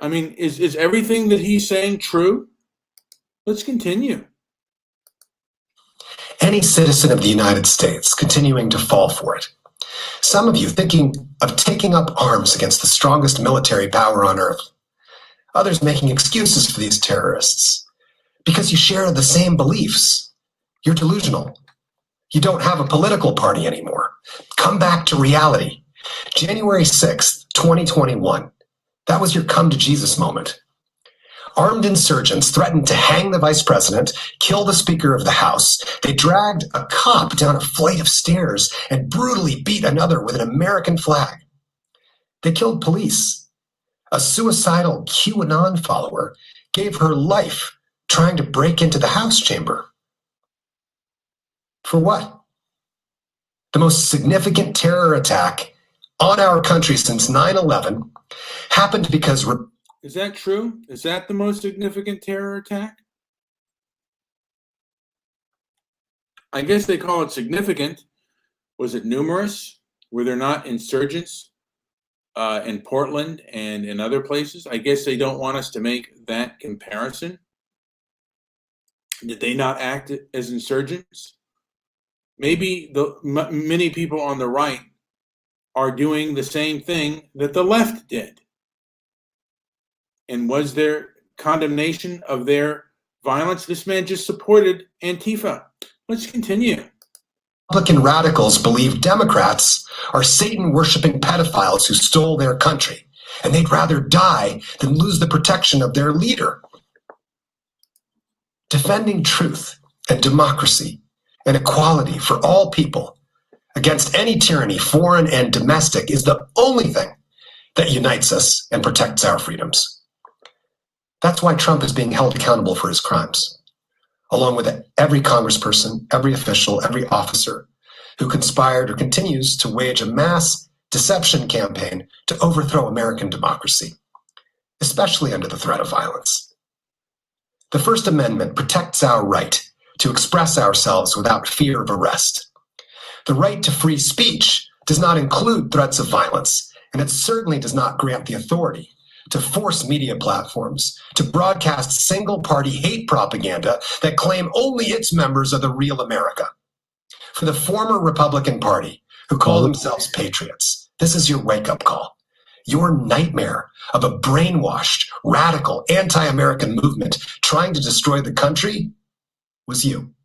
I mean, is everything that he's saying true? Let's continue. Any citizen of the United States continuing to fall for it. Some of you thinking of taking up arms against the strongest military power on earth. Others making excuses for these terrorists because you share the same beliefs. You're delusional. You don't have a political party anymore. Come back to reality. January 6th, 2021. That was your come to Jesus moment. Armed insurgents threatened to hang the vice president, kill the Speaker of the House. They dragged a cop down a flight of stairs and brutally beat another with an American flag. They killed police. A suicidal QAnon follower gave her life trying to break into the House chamber. For what? The most significant terror attack on our country since 9/11 happened because... Is that true? Is that the most significant terror attack? I guess they call it significant. Was it numerous? Were there not insurgents in Portland and in other places? I guess they don't want us to make that comparison. Did they not act as insurgents? Maybe many people on the right are doing the same thing that the left did. And was there condemnation of their violence? This man just supported Antifa. Let's continue. Republican radicals believe Democrats are Satan-worshiping pedophiles who stole their country, and they'd rather die than lose the protection of their leader. Defending truth and democracy and equality for all people against any tyranny, foreign and domestic, is the only thing that unites us and protects our freedoms. That's why Trump is being held accountable for his crimes, along with every congressperson, every official, every officer who conspired or continues to wage a mass deception campaign to overthrow American democracy, especially under the threat of violence. The First Amendment protects our right to express ourselves without fear of arrest. The right to free speech does not include threats of violence, and it certainly does not grant the authority to force media platforms to broadcast single-party hate propaganda that claim only its members are the real America. For the former Republican Party, who call themselves patriots, this is your wake-up call. Your nightmare of a brainwashed, radical, anti-American movement trying to destroy the country was you.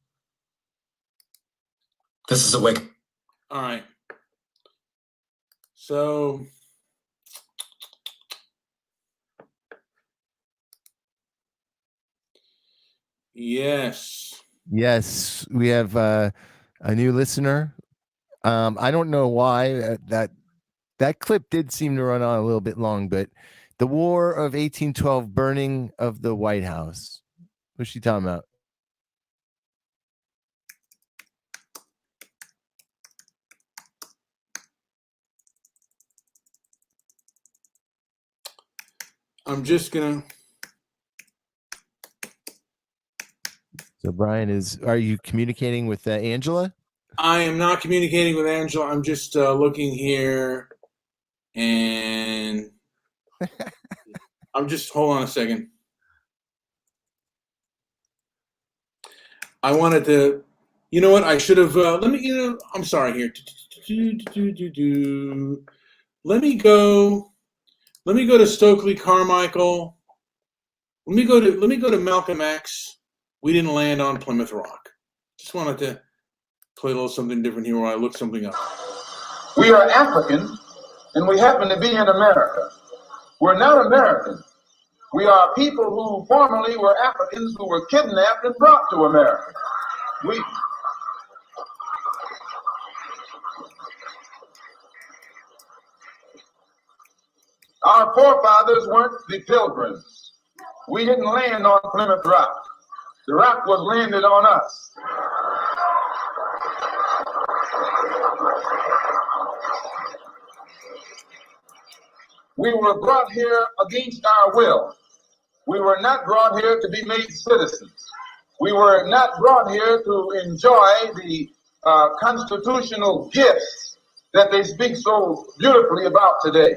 This is a wake. All right. So yes, we have a new listener. I don't know why that clip did seem to run on a little bit long, but the War of 1812, burning of the White House. What's she talking about? I'm just gonna. So Brian, are you communicating with Angela? I am not communicating with Angela. I'm just looking here, and I'm just, hold on a second. I wanted to, you know what? I should have. I'm sorry here. Let me go to Stokely Carmichael. Let me go to Malcolm X. We didn't land on Plymouth Rock. Just wanted to play a little something different here where I look something up. We are African, and we happen to be in America. We're not American. We are people who formerly were Africans who were kidnapped and brought to America. Our forefathers weren't the Pilgrims. We didn't land on Plymouth Rock. The rock was landed on us. We were brought here against our will. We were not brought here to be made citizens. We were not brought here to enjoy the constitutional gifts that they speak so beautifully about today.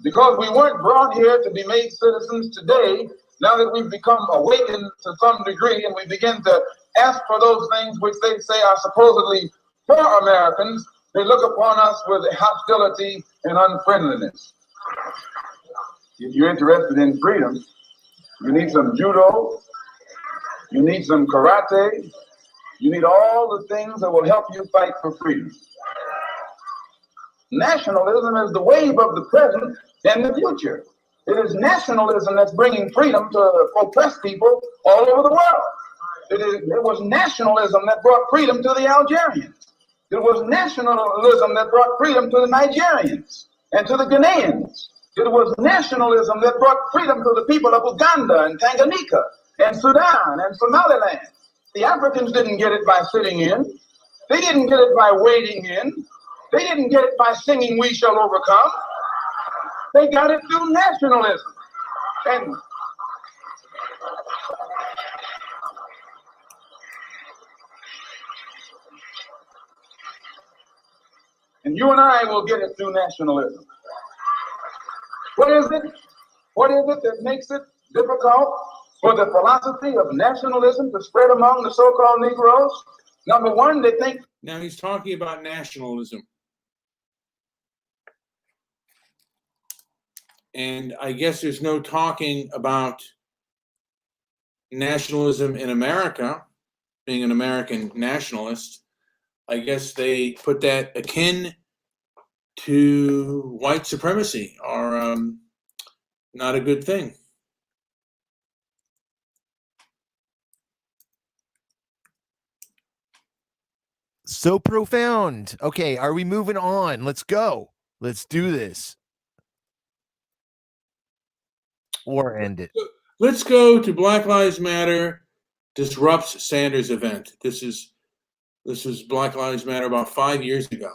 Because we weren't brought here to be made citizens today, now that we've become awakened to some degree and we begin to ask for those things which they say are supposedly for Americans, they look upon us with hostility and unfriendliness. If you're interested in freedom, you need some judo, you need some karate, you need all the things that will help you fight for freedom. Nationalism is the wave of the present and the future. It is nationalism that's bringing freedom to oppressed people all over the world. It was nationalism that brought freedom to the Algerians. It was nationalism that brought freedom to the Nigerians and to the Ghanaians. It was nationalism that brought freedom to the people of Uganda and Tanganyika and Sudan and Somaliland. The Africans didn't get it by sitting in. They didn't get it by waiting in. They didn't get it by singing "We Shall Overcome." They got it through nationalism. And And you and I will get it through nationalism. What is it? What is it that makes it difficult for the philosophy of nationalism to spread among the so-called Negroes? Number one, they think. Now he's talking about nationalism. And I guess there's no talking about nationalism in America, being an American nationalist. I guess they put that akin to white supremacy, or not a good thing. So profound. Okay, are we moving on? Let's go. Let's do this. Or end it. Let's go to Black Lives Matter disrupts Sanders event. This was Black Lives Matter about 5 years ago.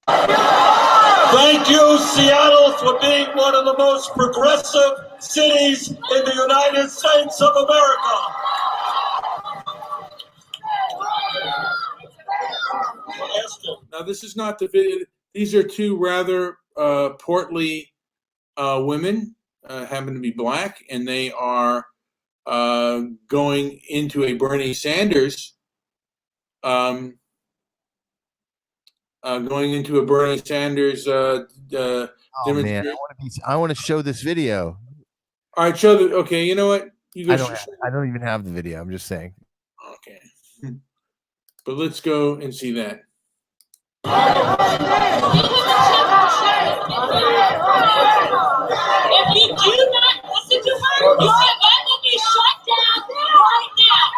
Thank you, Seattle, for being one of the most progressive cities in the United States of America. Now, this is not the video. These are two rather portly women, happen to be black, and they are going into a Bernie Sanders demonstration. Man, I want to show this video. All right, show the. Okay, you know what? You go. I don't even have the video. I'm just saying. Okay, but let's go and see that. If you do not listen to her, your event will be shut down right now.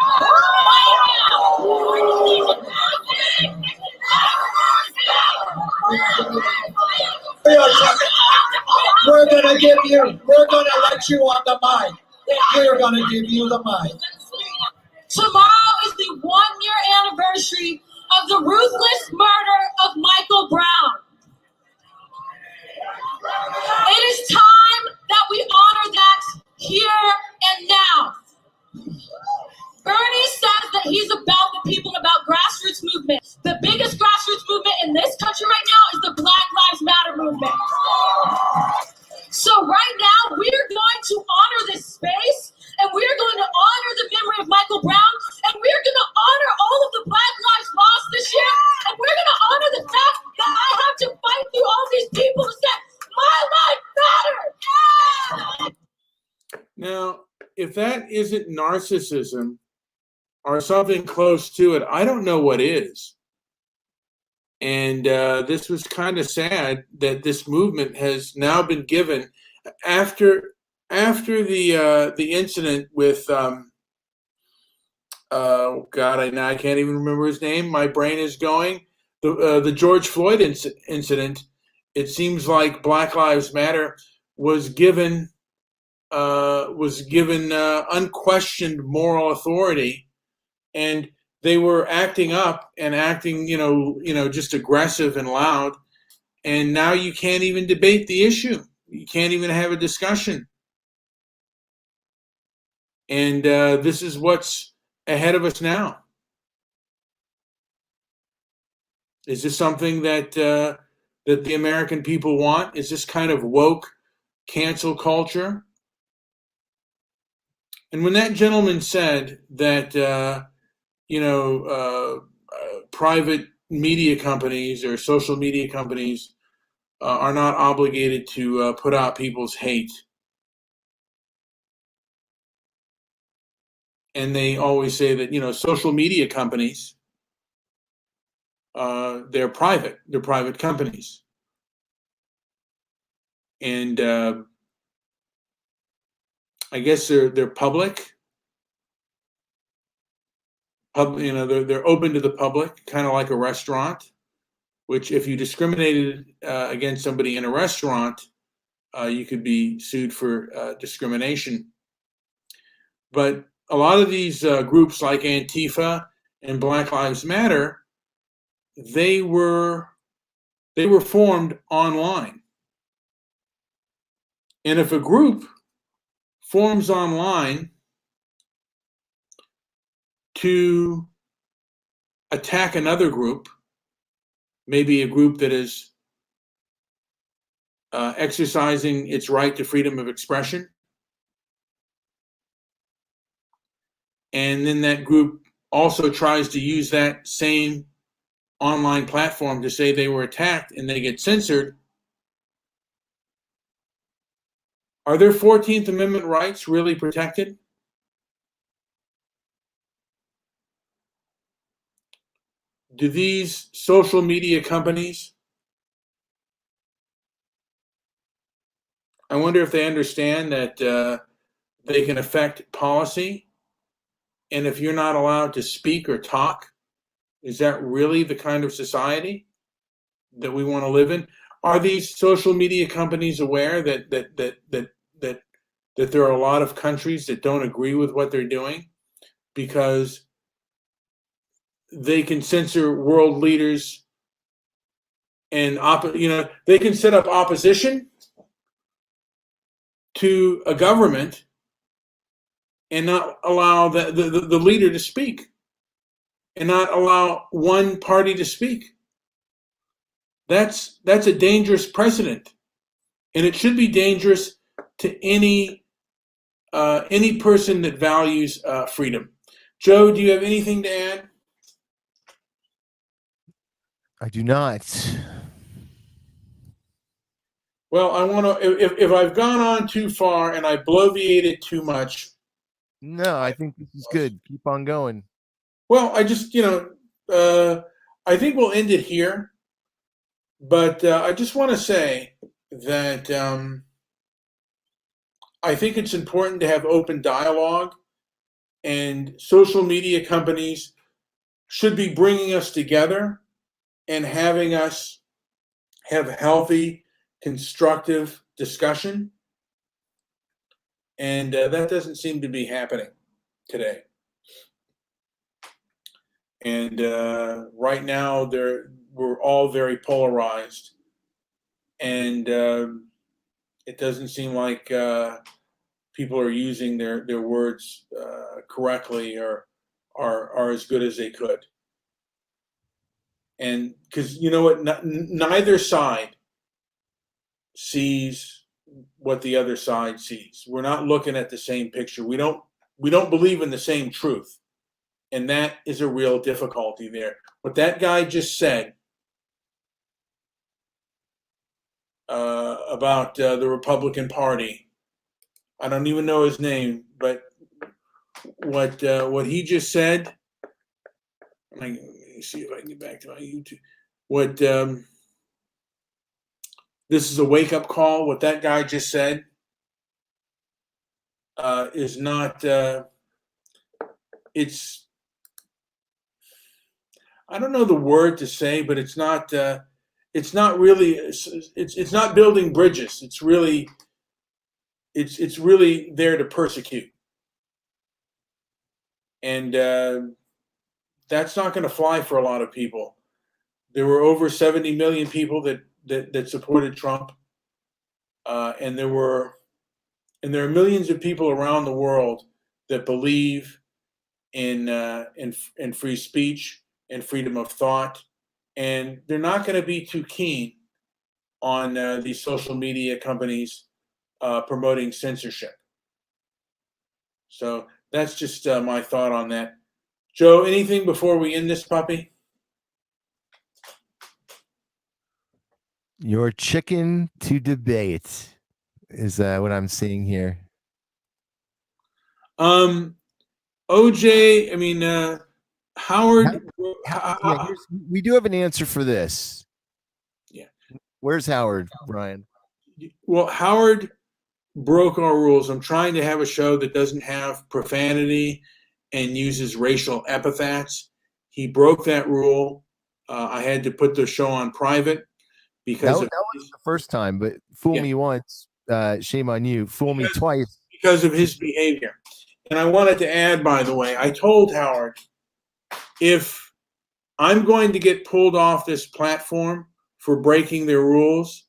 We're going to let you on the mic. We're going to give you the mic. Tomorrow is the 1-year anniversary of the ruthless murder of Michael Brown. It is time that we honor that here and now. Bernie says that he's about the people, about grassroots movement. The biggest grassroots movement in this country right now is the Black Lives Matter movement. So right now, we're going to honor this space, and we're going to honor the memory of Michael Brown, and we're going to honor all of the Black lives lost this year, and we're going to honor the fact that I have to fight through all these people who said, my life matters! Now, if that isn't narcissism or something close to it, I don't know what is. And this was kind of sad that this movement has now been given after the incident with oh God, I can't even remember his name. My brain is going. The George Floyd incident. It seems like Black Lives Matter was given unquestioned moral authority, and they were acting up and acting, just aggressive and loud. And now you can't even debate the issue. You can't even have a discussion. And this is what's ahead of us now. Is this something that the American people want? Is this kind of woke cancel culture? And when that gentleman said that, private media companies or social media companies are not obligated to put out people's hate. And they always say that, social media companies, they're private companies. And I guess they're public. They're open to the public, kind of like a restaurant, which if you discriminated against somebody in a restaurant, you could be sued for discrimination. But a lot of these groups like Antifa and Black Lives Matter, they were formed online. And if a group forms online to attack another group, maybe a group that is exercising its right to freedom of expression, and then that group also tries to use that same online platform to say they were attacked and they get censored, are their 14th Amendment rights really protected? Do these social media companies, I wonder if they understand that they can affect policy, and if you're not allowed to speak or talk, is that really the kind of society that we want to live in? Are these social media companies aware that there are a lot of countries that don't agree with what they're doing because they can censor world leaders and they can set up opposition to a government and not allow the leader to speak and not allow one party to speak? That's a dangerous precedent, and it should be dangerous to any person that values freedom. Joe, do you have anything to add? I do not. Well, I want to. If I've gone on too far and I bloviated too much, No, I think this is good. Keep on going. well, I just I think we'll end it here. But I just want to say that I think it's important to have open dialogue, and social media companies should be bringing us together and having us have healthy, constructive discussion. And that doesn't seem to be happening today. And right now, we're all very polarized, and it doesn't seem like people are using their words correctly or are as good as they could. And because you know what, neither side sees what the other side sees. We're not looking at the same picture. We don't believe in the same truth, and that is a real difficulty there. What that guy just said about the Republican Party, I don't even know his name, but what he just said. Let me see if I can get back to my YouTube. What this is a wake-up call. What that guy just said is not. It's. I don't know the word to say, but it's not. It's not really. It's not building bridges. It's really. It's really there to persecute, and that's not going to fly for a lot of people. There were over 70 million people that supported Trump, and there are millions of people around the world that believe in free speech and freedom of thought, and they're not going to be too keen on these social media companies promoting censorship. So that's just my thought on that. Joe, anything before we end this puppy? Your chicken to debate is what I'm seeing here. OJ, I mean, Howard. We do have an answer for this. Yeah. Where's Howard, Brian? Well, Howard broke our rules. I'm trying to have a show that doesn't have profanity and uses racial epithets. He broke that rule. I had to put the show on private because that was the first time, but fool me once, shame on you. Fool me twice. Because of his behavior. And I wanted to add, by the way, I told Howard, if I'm going to get pulled off this platform for breaking their rules,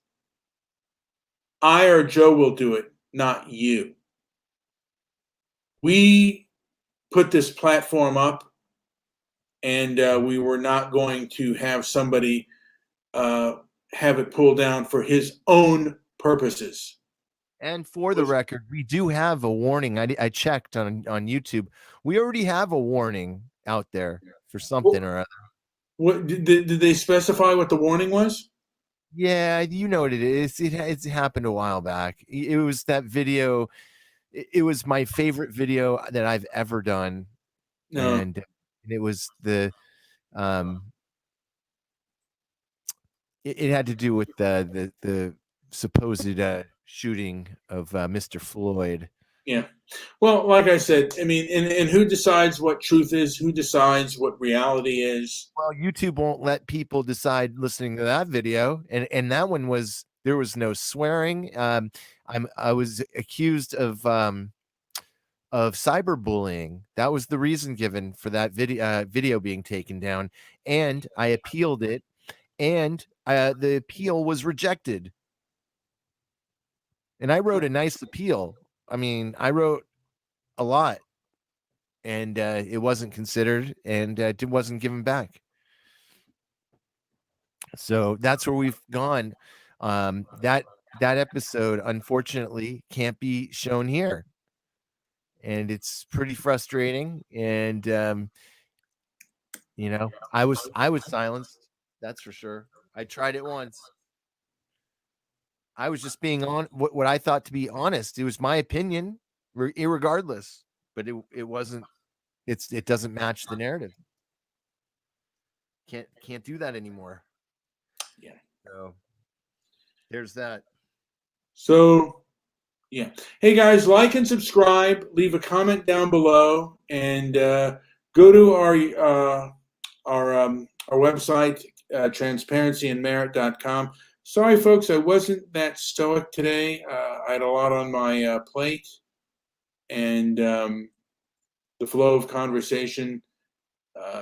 I or Joe will do it, not you. We put this platform up and we were not going to have somebody have it pulled down for his own purposes. And for the record, we do have a warning. I checked on YouTube. We already have a warning out there for something or other. What did they specify what the warning was? Yeah, you know what it is. It's happened a while back. It was that video. It was my favorite video that I've ever done, No. and it was the it had to do with the supposed shooting of Mr. Floyd. Yeah. Well, like I said, I mean, and who decides what truth is? Who decides what reality is? Well, YouTube won't let people decide listening to that video, and that one was, there was no swearing. I was accused of cyberbullying. That was the reason given for that video being taken down, and I appealed it, and the appeal was rejected. And I wrote a nice appeal. I mean, I wrote a lot, and it wasn't considered, and it wasn't given back. So that's where we've gone. That episode, unfortunately, can't be shown here, and it's pretty frustrating. And you know, I was silenced. That's for sure. I tried it once. I was just being on what I thought to be honest. It was my opinion, irregardless, but it wasn't. It doesn't match the narrative. Can't do that anymore. Yeah. So there's that. So, yeah. Hey guys, like and subscribe. Leave a comment down below, and go to our website, transparencyandmerit.com. Sorry, folks, I wasn't that stoic today. I had a lot on my plate, and the flow of conversation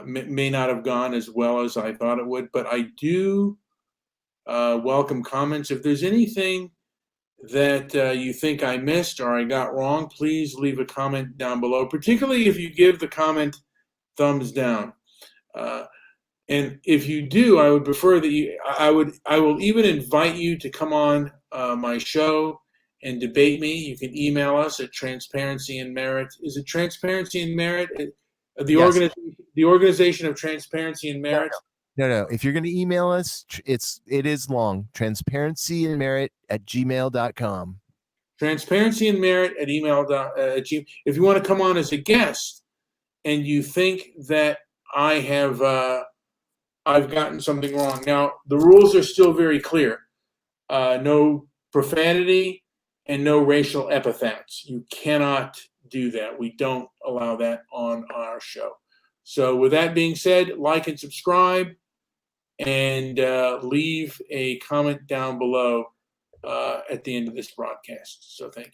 may not have gone as well as I thought it would, but I do welcome comments. If there's anything that you think I missed or I got wrong, please leave a comment down below, particularly if you give the comment thumbs down. And if you do, I would prefer that I will even invite you to come on my show and debate me. You can email us at Transparency and Merit. Is it Transparency and Merit? Yes. The organization of Transparency and Merit? No. If you're going to email us, it is long. transparencyandmerit@gmail.com. Transparencyandmerit@gmail.com. If you want to come on as a guest and you think that I have I've gotten something wrong. Now, the rules are still very clear. No profanity and no racial epithets. You cannot do that. We don't allow that on our show. So with that being said, like and subscribe, and leave a comment down below at the end of this broadcast. So thank you.